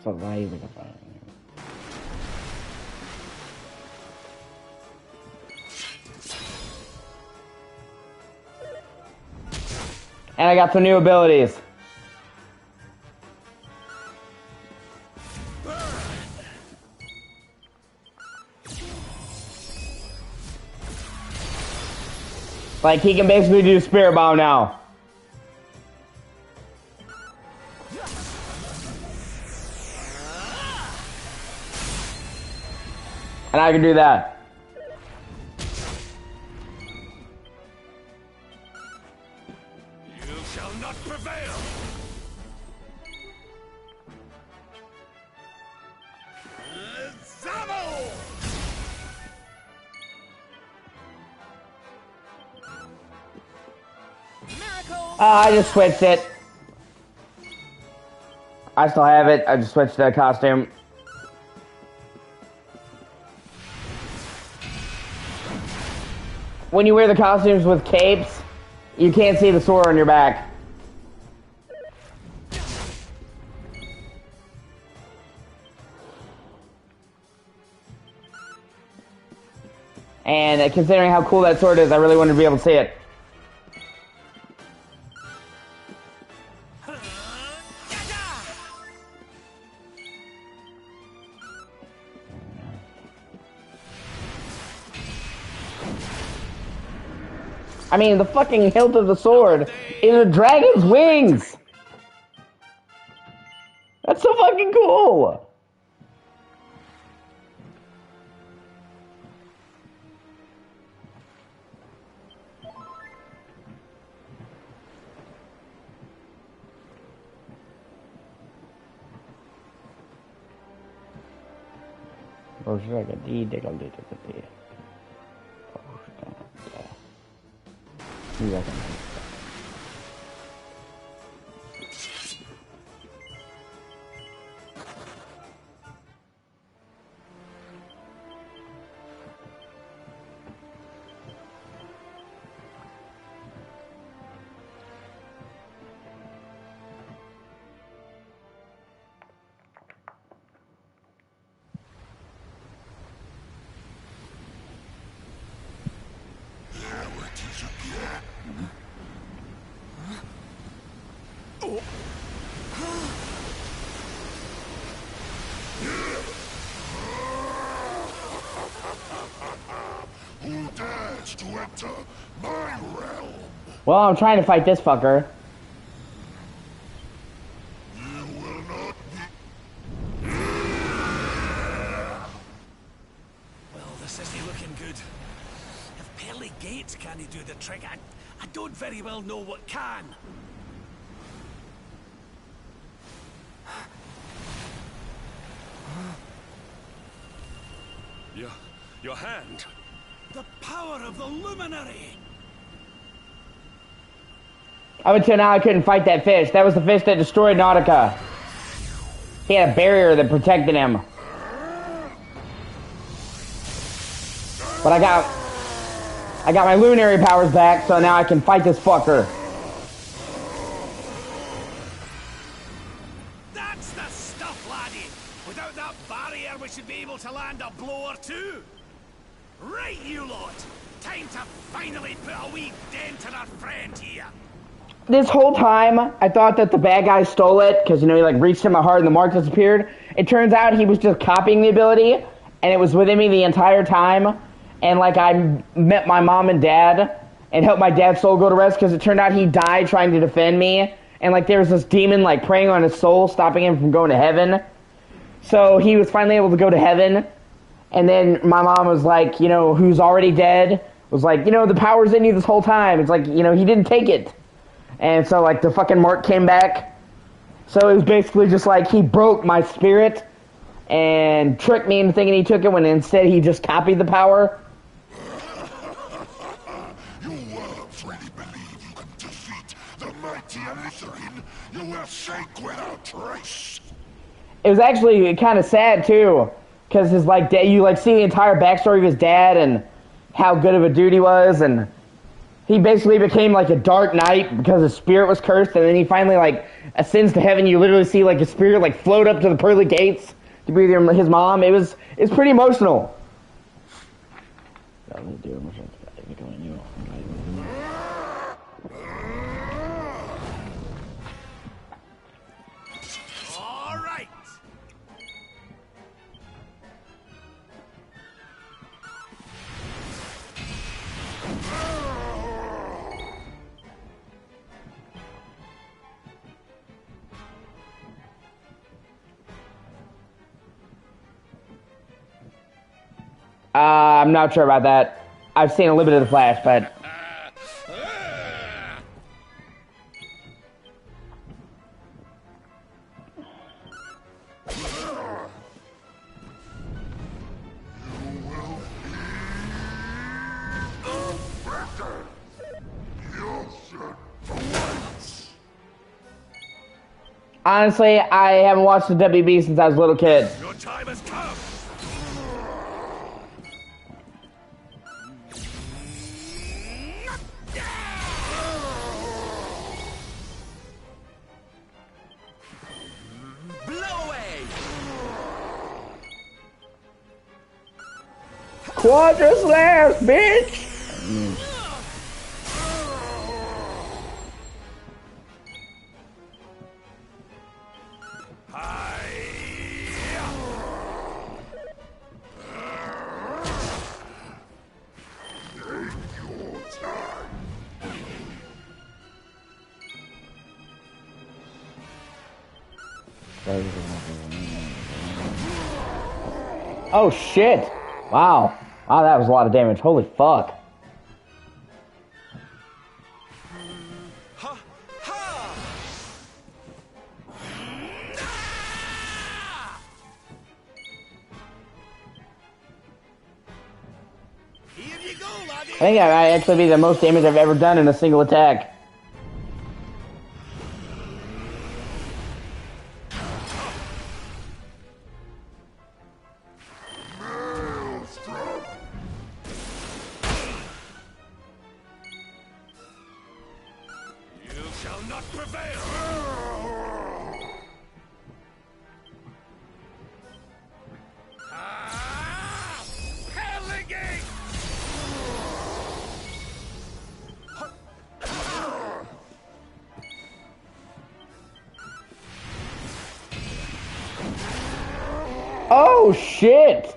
Surviving a fire. And I got some new abilities. Like, he can basically do Spirit Bomb now. And I can do that. You shall not prevail! Zamo! I just switched it. I still have it. I just switched the costume. When you wear the costumes with capes, you can't see the sword on your back. And considering how cool that sword is, I really wanted to be able to see it. I mean, the fucking hilt of the sword is a dragon's wings! That's so fucking cool! Oh, should I get D? You reckon? Who dares to enter my realm? Well, I'm trying to fight this fucker. You will not be. Well, this isn't looking good. If pearly gates can't do the trick, I don't very well know what can. Your hand. The power of the luminary. Up until now, I couldn't fight that fish. That was the fish that destroyed Nautica. He had a barrier that protected him. But I got I got my luminary powers back, so now I can fight this fucker. That's the stuff, laddie. Without that barrier, we should be able to land a blow or two. Right, you lot. Time to finally put a wee dent in our friend here. This whole time, I thought that the bad guy stole it, because, you know, he, like, reached in my heart and the mark disappeared. It turns out he was just copying the ability, and it was within me the entire time. And, like, I met my mom and dad and helped my dad's soul go to rest, because it turned out he died trying to defend me. And, like, there was this demon, like, preying on his soul, stopping him from going to heaven. So he was finally able to go to heaven. And then my mom was like, you know, who's already dead, was like, you know, the power's in you this whole time. It's like, you know, he didn't take it. And so, like, the fucking mark came back. So it was basically just like he broke my spirit and tricked me into thinking he took it when instead he just copied the power. You freely believe you can defeat the mighty Elitharin. You will shake without trace. It was actually kind of sad, too. Because his, like, you, like, see the entire backstory of his dad and how good of a dude he was, and he basically became like a dark knight because his spirit was cursed, and then he finally like ascends to heaven. You literally see like his spirit like float up to the pearly gates to be with his mom. It's pretty emotional. All right. I'm not sure about that. I've seen a little bit of the Flash, but honestly, I haven't watched the WB since I was a little kid. Your time has come. Quadra slash, bitch! Oh shit! Wow. Wow, that was a lot of damage. Holy fuck. I think that might actually be the most damage I've ever done in a single attack. Oh shit!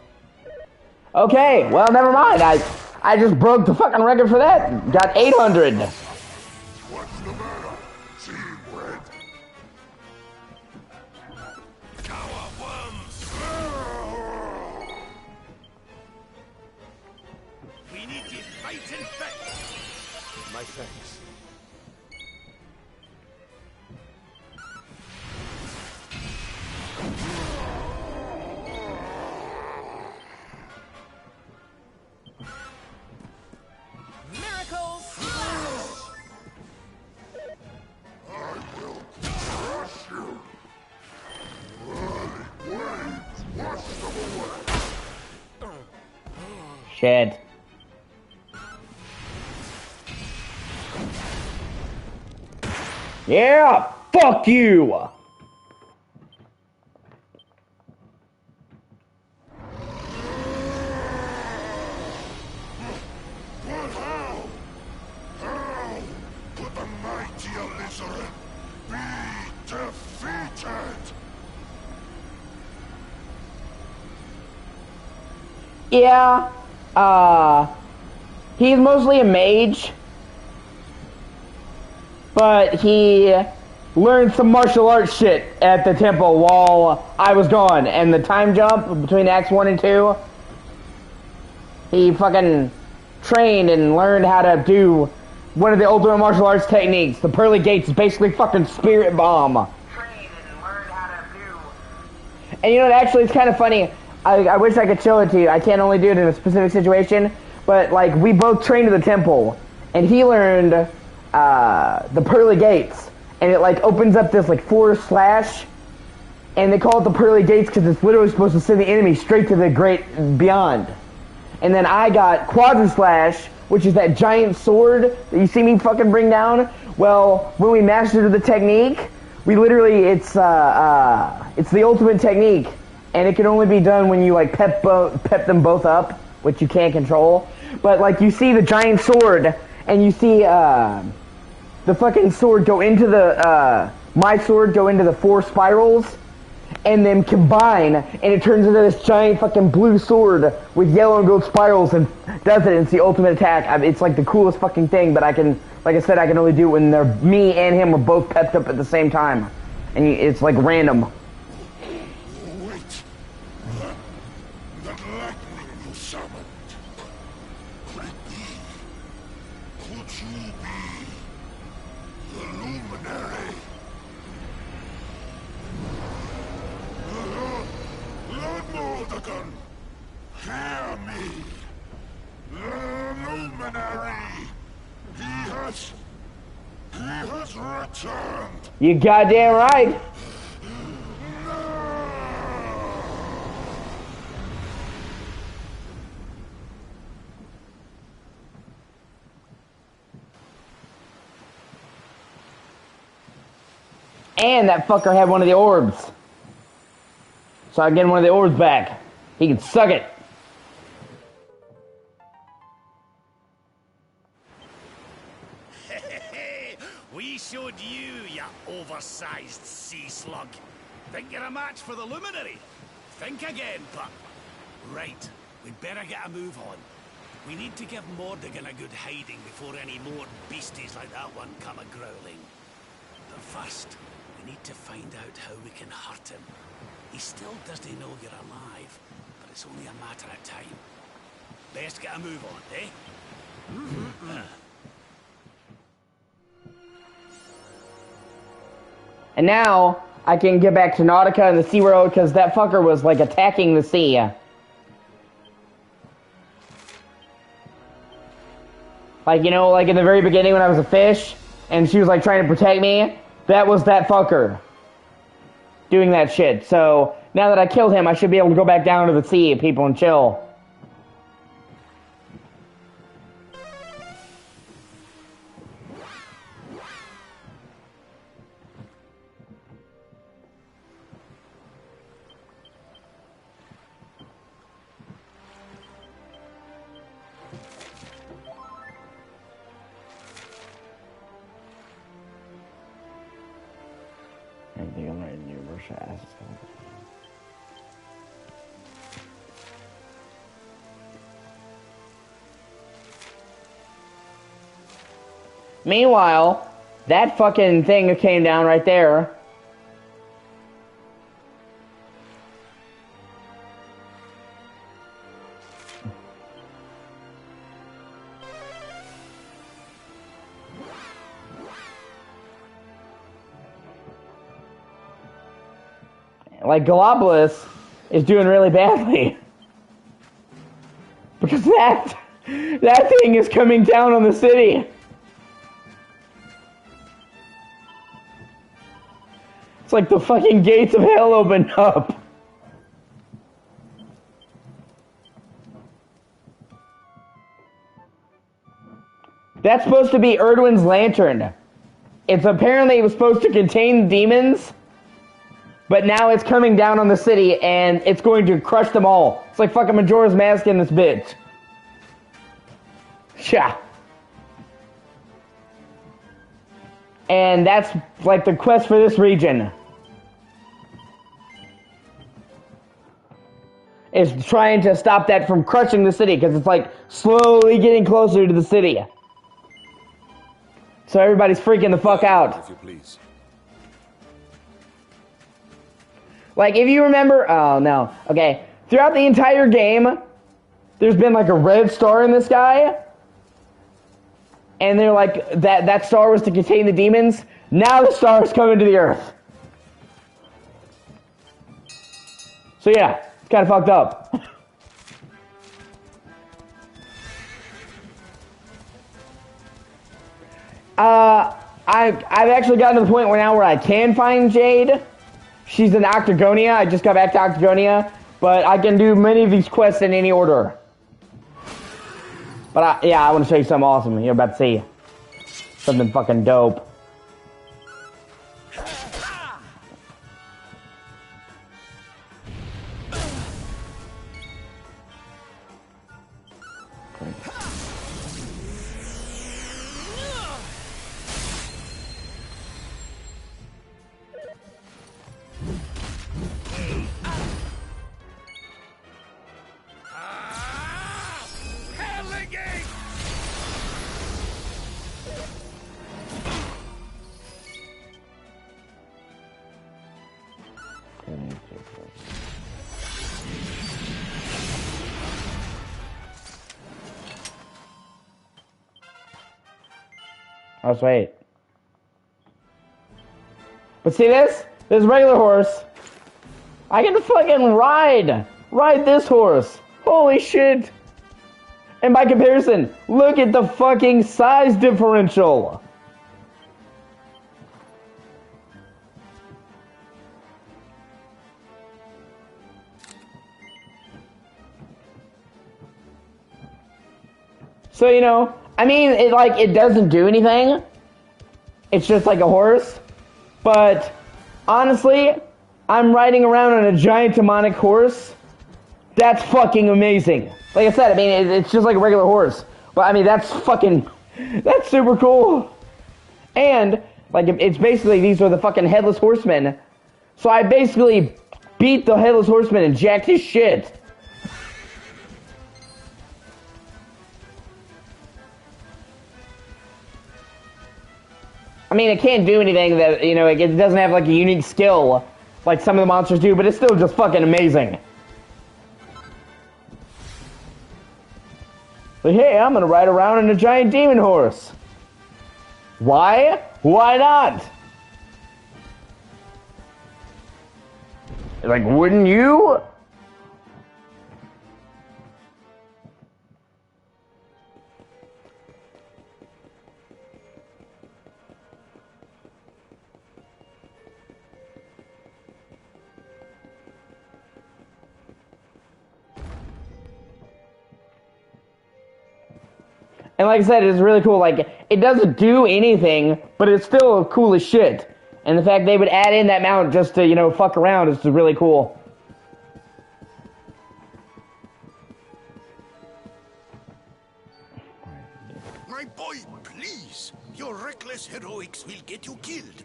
Okay, well never mind. I just broke the fucking record for that. Got 800. What's the matter? See, Red? We need to fight and fight. My thanks. Shit. Yeah, fuck you! Could the mighty Alizarin be defeated? Yeah, he's mostly a mage, but he learned some martial arts shit at the temple while I was gone, and the time jump between Acts 1 and 2, he fucking trained and learned how to do one of the ultimate martial arts techniques. The Pearly Gates is basically fucking spirit bomb. And you know, actually, it's kind of funny. I wish I could show it to you. I can't only do it in a specific situation, but like we both trained at the temple, and he learned the Pearly Gates, and it like opens up this like forward slash, and they call it the Pearly Gates because it's literally supposed to send the enemy straight to the great beyond. And then I got Quadra Slash, which is that giant sword that you see me fucking bring down. Well, when we mastered the technique, we literally it's the ultimate technique, and it can only be done when you like pep them both up, which you can't control. But like you see the giant sword, and you see the fucking sword go into the my sword go into the 4 spirals, and then combine, and it turns into this giant fucking blue sword with yellow and gold spirals, and does it. It's the ultimate attack. It's like the coolest fucking thing, but I can, like I said, I can only do it when me and him are both pepped up at the same time, and it's like random. Wait. That lightning you summoned. Could you be the luminary? Lord Mordegon, hear me. The luminary. He has returned. You goddamn right. And that fucker had one of the orbs. So I get one of the orbs back. He can suck it. We showed you, you oversized sea slug. Think you're a match for the luminary? Think again, pup. Right, we'd better get a move on. We need to give Mordegon a good hiding before any more beasties like that one come a-growling. But first, we need to find out how we can hurt him. He still doesn't know you're alive, but it's only a matter of time. Best get a move on, eh? And now I can get back to Nautica and the Sea Road because that fucker was like attacking the sea. Like, you know, like in the very beginning when I was a fish and she was like trying to protect me, that was that fucker doing that shit. So now that I killed him, I should be able to go back down to the sea, people, and chill. Everything on my universal assets. Meanwhile, that fucking thing came down right there. Like, Gallipolis is doing really badly. Because that thing is coming down on the city. It's like the fucking gates of hell open up. That's supposed to be Erdwin's lantern. It's apparently it was supposed to contain demons, but now it's coming down on the city and it's going to crush them all. It's like fucking Majora's Mask in this bitch. Yeah. And that's like the quest for this region. Is trying to stop that from crushing the city because it's like slowly getting closer to the city. So everybody's freaking the fuck out. If you please. Like if you remember, oh no, okay. Throughout the entire game, there's been like a red star in the sky. And they're like, that star was to contain the demons. Now the star is coming to the earth. So yeah, it's kind of fucked up. I've actually gotten to the point where I can find Jade. She's in Octagonia. I just got back to Octagonia. But I can do many of these quests in any order. But yeah, I want to show you something awesome. You're about to see something fucking dope. Oh, sweet. But see this? This regular horse. I can fucking ride this horse. Holy shit. And by comparison, look at the fucking size differential. So, you know, I mean, it doesn't do anything. It's just like a horse. But, honestly, I'm riding around on a giant demonic horse. That's fucking amazing. Like I said, I mean, it's just like a regular horse. But, I mean, that's super cool. And, like, it's basically, these are the fucking Headless Horsemen. So I basically beat the Headless Horseman and jacked his shit. I mean, it can't do anything that, you know, it doesn't have, like, a unique skill like some of the monsters do, but it's still just fucking amazing. But hey, I'm gonna ride around in a giant demon horse. Why? Why not? Like, wouldn't you? And like I said, it's really cool. Like, it doesn't do anything, but it's still cool as shit. And the fact they would add in that mount just to, you know, fuck around is really cool. My boy, please. Your reckless heroics will get you killed.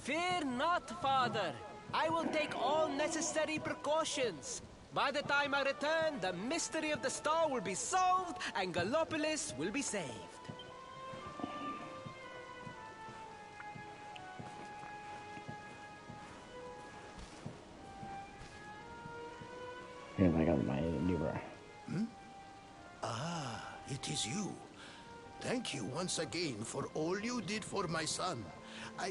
Fear not, father. I will take all necessary precautions. By the time I return, the mystery of the star will be solved and Gallopolis will be saved. Here, I got my neighbor. Ah, it is you. Thank you once again for all you did for my son. What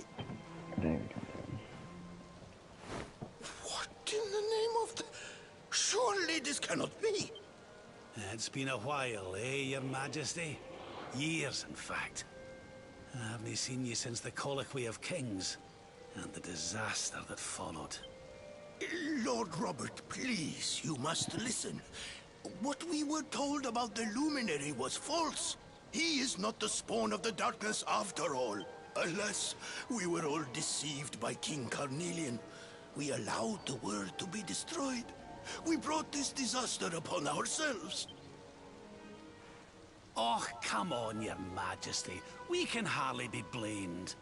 in the name of the... Surely this cannot be. It's been a while, Your Majesty? Years, in fact. I haven't seen you since the Colloquy of Kings, and the disaster that followed. Lord Robert, please, you must listen. What we were told about the Luminary was false. He is not the spawn of the darkness after all. Alas, we were all deceived by King Carnelian. We allowed the world to be destroyed. We brought this disaster upon ourselves. Oh, come on, your majesty. We can hardly be blamed.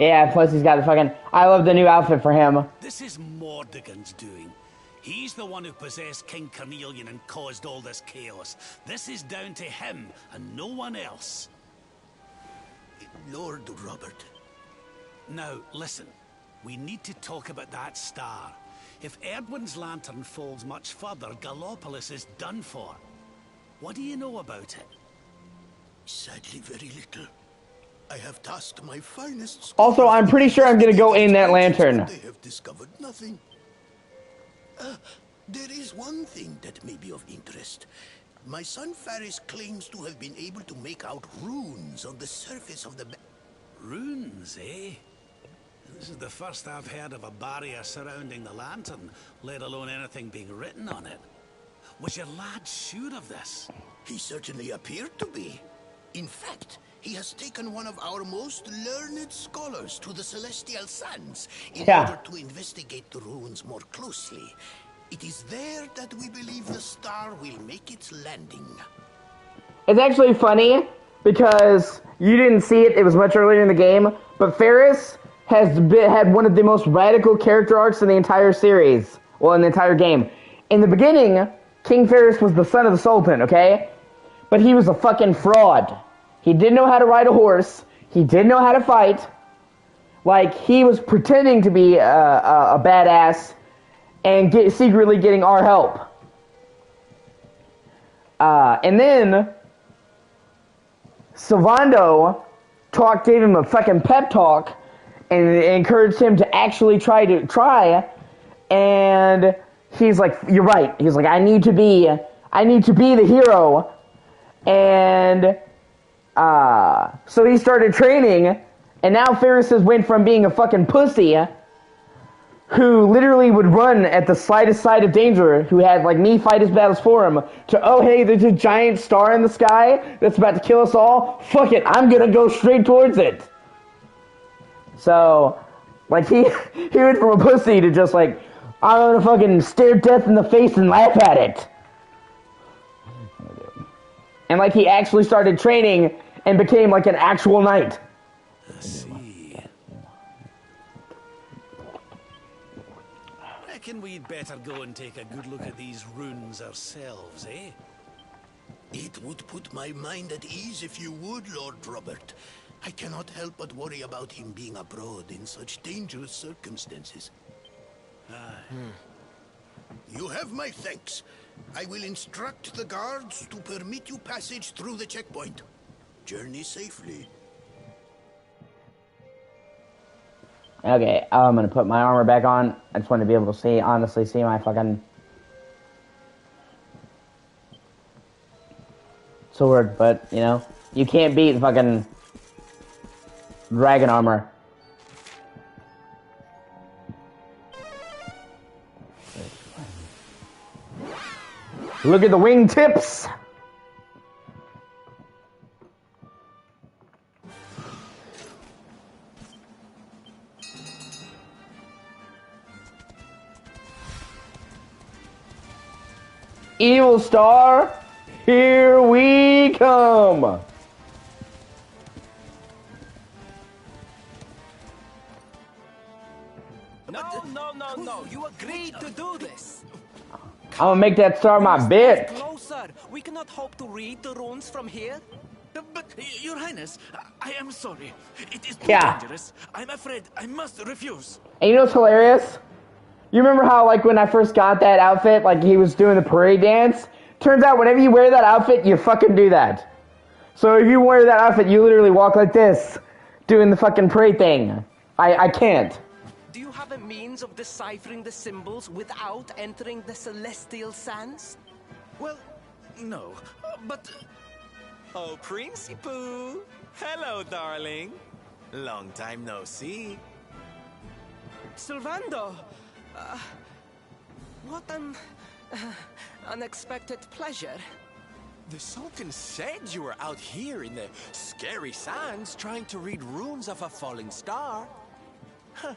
Yeah, plus he's got the fucking... I love the new outfit for him. This is Mordegon's doing. He's the one who possessed King Carnelian and caused all this chaos. This is down to him and no one else. Lord Robert. Now, listen. We need to talk about that star. If Erdwin's lantern falls much further, Gallopolis is done for. What do you know about it? Sadly, very little. I have tasked my finest... Also, I'm pretty sure I'm gonna go in that lantern. They have discovered nothing. There is one thing that may be of interest. My son Faris claims to have been able to make out runes on the surface of the... Runes, eh? This is the first I've heard of a barrier surrounding the lantern, let alone anything being written on it. Was your lad sure of this? He certainly appeared to be. In fact, he has taken one of our most learned scholars to the Celestial Sands in order to investigate the runes more closely. It is there that we believe the star will make its landing. It's actually funny because you didn't see it, it was much earlier in the game, but Faris has had one of the most radical character arcs in the entire series. Well, in the entire game. In the beginning, King Faris was the son of the Sultan, okay? But he was a fucking fraud. He didn't know how to ride a horse. He didn't know how to fight. Like, he was pretending to be a badass and secretly getting our help. And then Sylvando gave him a fucking pep talk and encouraged him to actually try. And he's like, you're right. He's like, I need to be the hero. And so he started training, and now Faris has went from being a fucking pussy who literally would run at the slightest sign of danger, who had like me fight his battles for him, to, oh hey, there's a giant star in the sky that's about to kill us all. Fuck it, I'm gonna go straight towards it. So, like he went from a pussy to just like, I'm gonna fucking stare death in the face and laugh at it. And like he actually started training and became like an actual knight. I see. Reckon we'd better go and take a good look at these runes ourselves, eh? It would put my mind at ease if you would, Lord Robert. I cannot help but worry about him being abroad in such dangerous circumstances. You have my thanks. I will instruct the guards to permit you passage through the checkpoint. Journey safely. Okay, I'm gonna put my armor back on. I just want to be able to honestly see my fucking sword, but, you know, you can't beat fucking dragon armor. Look at the wingtips! Evil Star, here we come! No, you agreed to do this. I'm gonna make that star my bitch. Closer. We cannot hope to read the runes from here. But, Your Highness, I am sorry. It is too dangerous. I'm afraid I must refuse. And you know what's hilarious? You remember how, like, when I first got that outfit, like, he was doing the parade dance? Turns out, whenever you wear that outfit, you fucking do that. So if you wear that outfit, you literally walk like this, doing the fucking parade thing. I can't. Do you have a means of deciphering the symbols without entering the Celestial Sands? Well, no, but... Oh, Principoo! Hello, darling. Long time no see. Sylvando! What an... unexpected pleasure. The Sultan said you were out here in the scary sands trying to read runes of a falling star. Huh.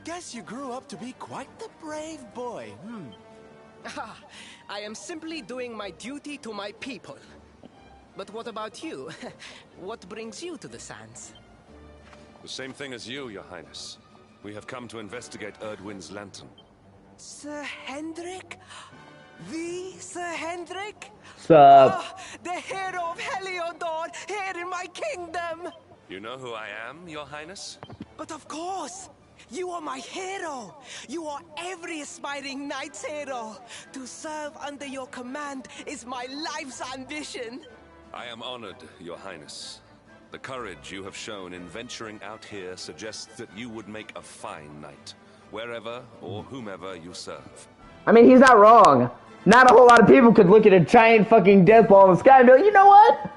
Guess you grew up to be quite the brave boy, Ah, I am simply doing my duty to my people. But what about you? What brings you to the sands? The same thing as you, Your Highness. We have come to investigate Erdwin's lantern. Sir Hendrik? The Sir Hendrik? Sup? Ah, the hero of Heliodor, here in my kingdom! You know who I am, Your Highness? But of course! You are my hero! You are every aspiring knight's hero! To serve under your command is my life's ambition! I am honored, Your Highness. The courage you have shown in venturing out here suggests that you would make a fine knight, wherever or whomever you serve. I mean, he's not wrong. Not a whole lot of people could look at a giant fucking death ball in the sky and be like, you know what?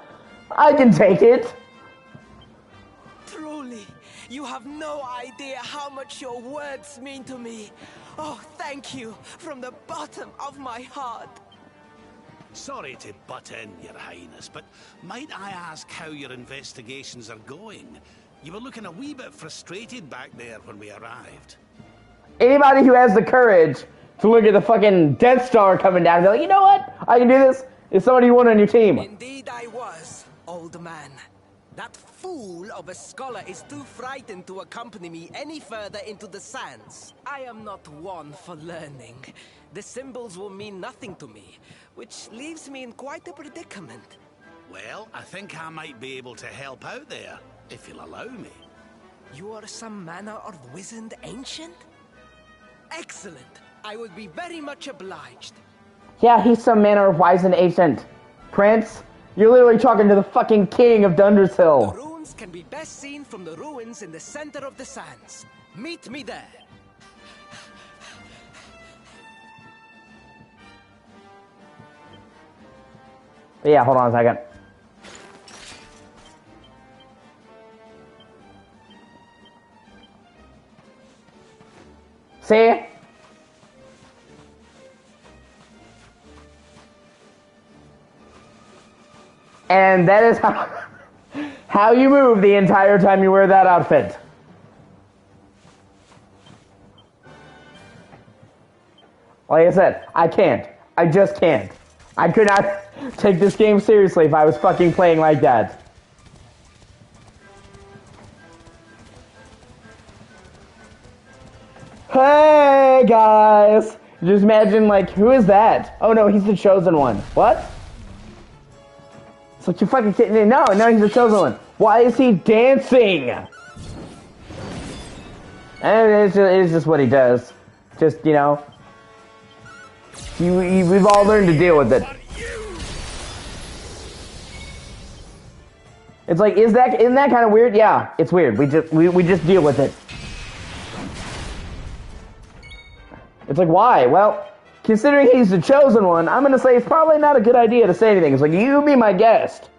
I can take it. Truly, you have no idea how much your words mean to me. Oh, thank you from the bottom of my heart. Sorry to butt in, Your Highness, but might I ask how your investigations are going? You were looking a wee bit frustrated back there when we arrived. Anybody who has the courage to look at the fucking Death Star coming down and be like, you know what? I can do this. Is somebody you want on your team? Indeed I was, old man. That fool of a scholar is too frightened to accompany me any further into the sands. I am not one for learning. The symbols will mean nothing to me, which leaves me in quite a predicament. Well, I think I might be able to help out there, if you'll allow me. You are some manner of wizened ancient? Excellent. I would be very much obliged. Yeah, he's some manner of wise and ancient. Prince, you're literally talking to the fucking king of Dundershill. The runes can be best seen from the ruins in the center of the sands. Meet me there. Yeah, hold on a second. See? And that is how you move the entire time you wear that outfit. Like I said, I can't. I just can't. I could not take this game seriously if I was fucking playing like that. Hey guys! Just imagine, like, who is that? Oh no, he's the chosen one. What? It's like, you fucking kidding me? No, he's the chosen one. Why is he dancing? And it's just what he does. Just, you know. We've all learned to deal with it. It's like, isn't that kind of weird? Yeah, it's weird. We just deal with it. It's like, why? Well, considering he's the chosen one, I'm gonna say it's probably not a good idea to say anything. It's like, you be my guest.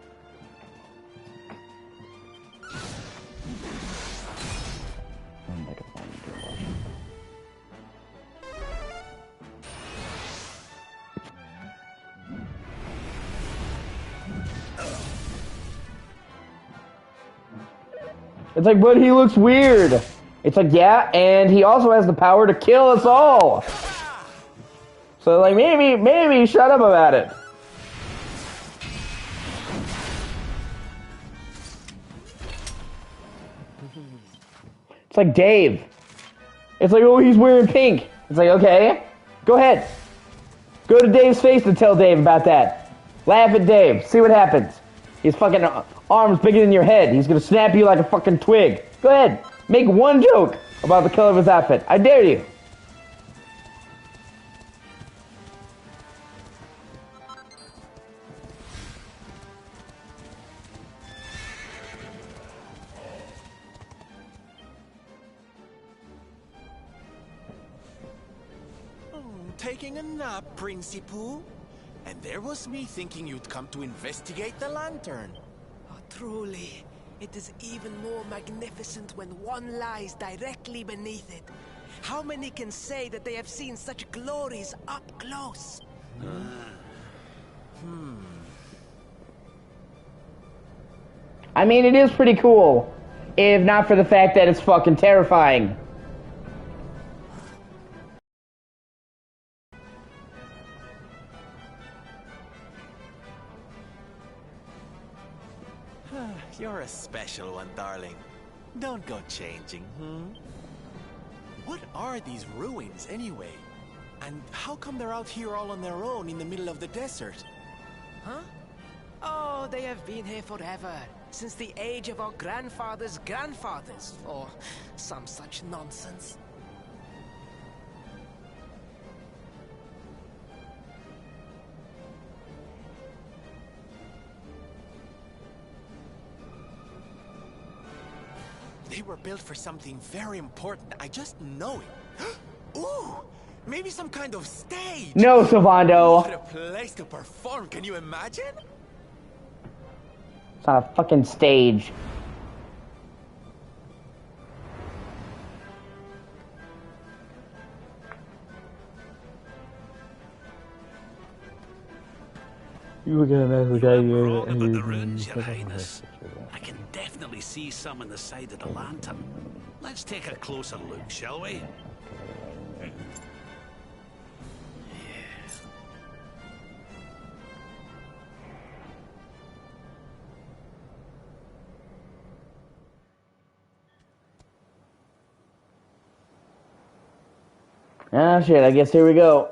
It's like, but he looks weird. It's like, yeah, and he also has the power to kill us all. So, like, maybe shut up about it. It's like Dave. It's like, oh, he's wearing pink. It's like, okay, go ahead. Go to Dave's face and tell Dave about that. Laugh at Dave. See what happens. His fucking arms bigger than your head. He's gonna snap you like a fucking twig. Go ahead. Make one joke about the color of his outfit. I dare you. Taking a nap, Principal? And there was me thinking you'd come to investigate the lantern. Oh, truly, it is even more magnificent when one lies directly beneath it. How many can say that they have seen such glories up close? I mean, it is pretty cool, if not for the fact that it's fucking terrifying. You're a special one, darling. Don't go changing, What are these ruins, anyway? And how come they're out here all on their own in the middle of the desert? Huh? Oh, they have been here forever. Since the age of our grandfathers' grandfathers, or some such nonsense. They were built for something very important. I just know it. Ooh! Maybe some kind of stage! No, Sylvando. What a place to perform, can you imagine? It's not a fucking stage. You were gonna mess with wrong about the runes, Your Highness. I can definitely see some on the side of the lantern. Let's take a closer look, shall we? Ah, shit, I guess here we go.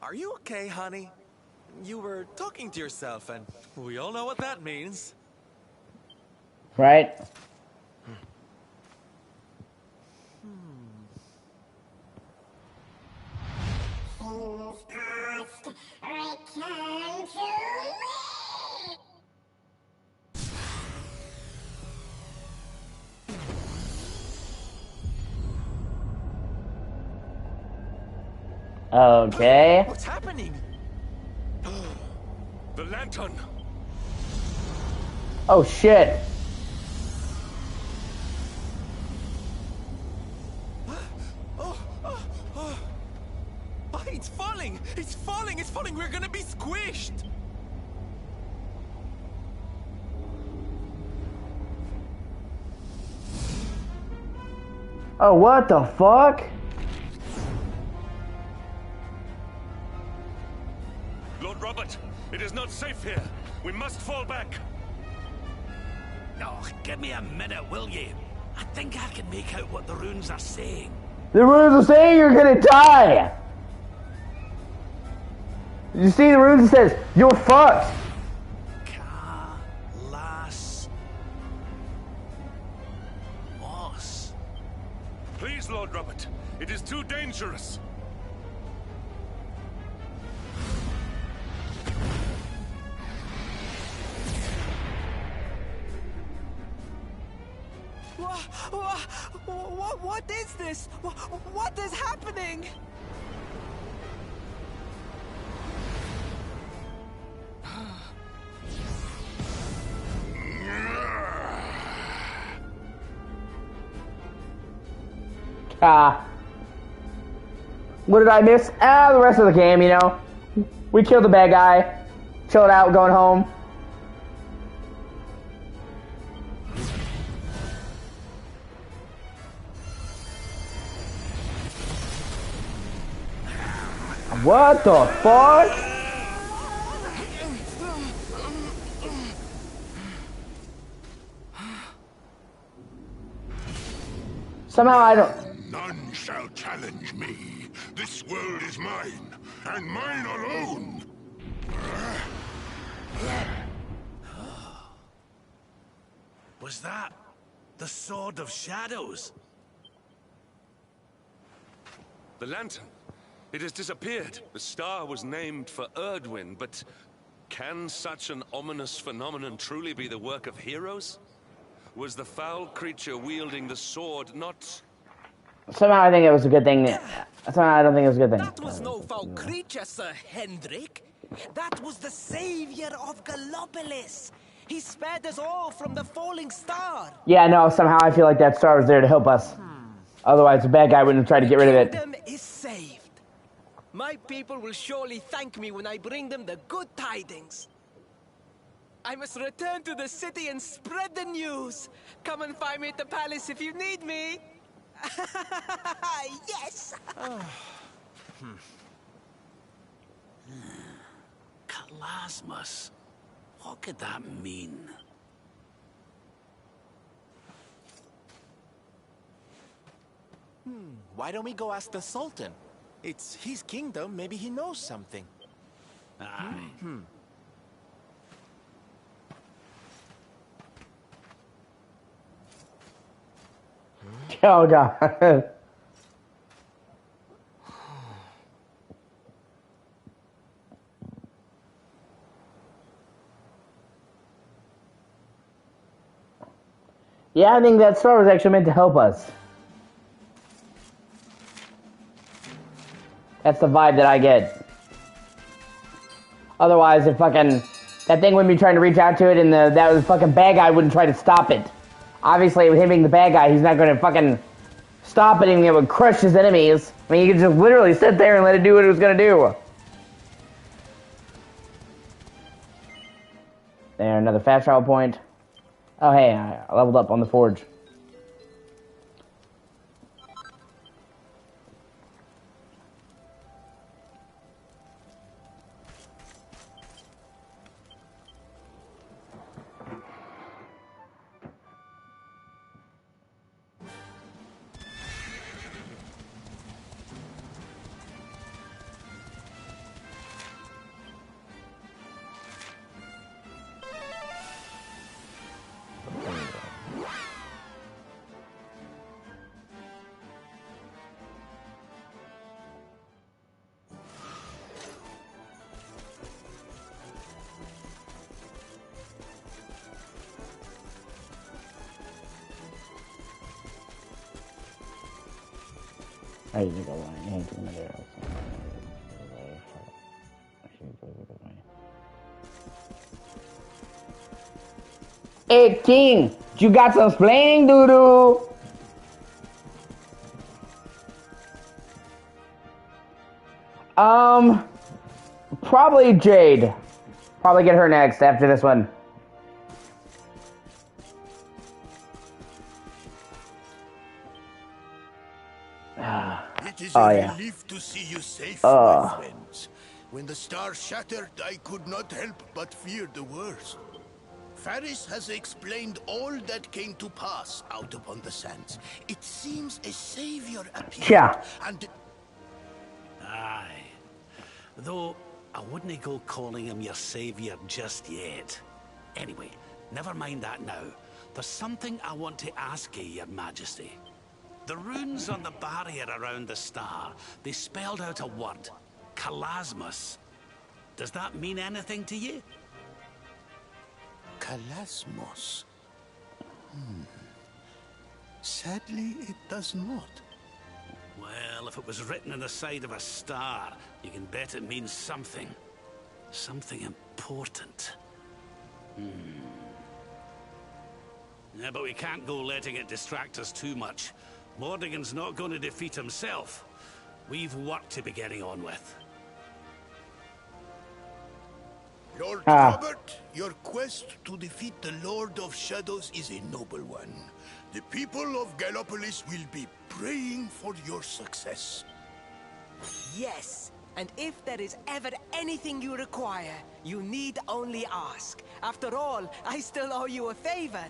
Are you okay, honey? You were talking to yourself, and we all know what that means. Right? Okay. What's happening? The lantern! Oh shit. It's falling! It's falling! It's falling! We're gonna be squished! Oh, what the fuck? Lord Robert, it is not safe here. We must fall back. Oh, give me a minute, will you? I think I can make out what the runes are saying. The runes are saying you're gonna die! You see the runes that says, you're fucked! Please, Lord Robert, it is too dangerous. What is this? What is happening? What did I miss? The rest of the game, you know. We killed the bad guy. Chilled out, going home. What the fuck? Somehow I don't... None shall challenge me. This world is mine, and mine alone. Was that the Sword of Shadows? The lantern. It has disappeared. The star was named for Erdwin, but can such an ominous phenomenon truly be the work of heroes? Was the foul creature wielding the sword not Somehow I think it was a good thing. Somehow I don't think it was a good thing. That was no foul creature, Sir Hendrik. That was the savior of Gallopolis. He spared us all from the falling star. Yeah, no, somehow I feel like that star was there to help us. Otherwise, the bad guy wouldn't have tried to get rid of it. The kingdom is saved. My people will surely thank me when I bring them the good tidings. I must return to the city and spread the news. Come and find me at the palace if you need me. Yes! Kalasmus. What could that mean? Why don't we go ask the Sultan? It's his kingdom, maybe he knows something. Aye. Oh, God. Yeah, I think that star was actually meant to help us. That's the vibe that I get. Otherwise, if fucking that thing wouldn't be trying to reach out to it, and that was fucking bad guy wouldn't try to stop it. Obviously, with him being the bad guy, he's not going to fucking stop it, and it would crush his enemies. I mean, you could just literally sit there and let it do what it was going to do. There, another fast travel point. Oh, hey, I leveled up on the forge. I usually go lying to another else. 18! You got some splaining doo-doo! Probably Jade. Probably get her next after this one. It is a relief to see you safe, my friends. When the star shattered, I could not help but fear the worst. Faris has explained all that came to pass out upon the sands. It seems a savior appeared, and... Aye. Though, I wouldn't go calling him your savior just yet. Anyway, never mind that now. There's something I want to ask you, your majesty. The runes on the barrier around the star, they spelled out a word. Kalasmus. Does that mean anything to you? Kalasmos. Sadly, it does not. Well, if it was written on the side of a star, you can bet it means something. Something important. Yeah, but we can't go letting it distract us too much. Mordigan's not going to defeat himself. We've work to be getting on with. Lord Robert, your quest to defeat the Lord of Shadows is a noble one. The people of Gallopolis will be praying for your success. Yes, and if there is ever anything you require, you need only ask. After all, I still owe you a favor.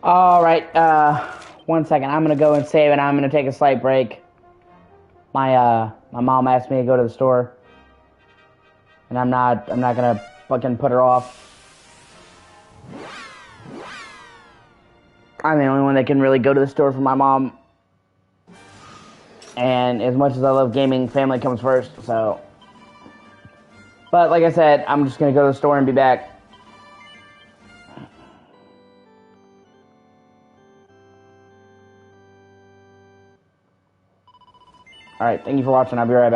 Alright, 1 second. I'm gonna go and save and I'm gonna take a slight break. My mom asked me to go to the store. And I'm not gonna fucking put her off. I'm the only one that can really go to the store for my mom And as much as I love gaming, family comes first, so. But like I said, I'm just going to go to the store and be back. Alright, thank you for watching. I'll be right back.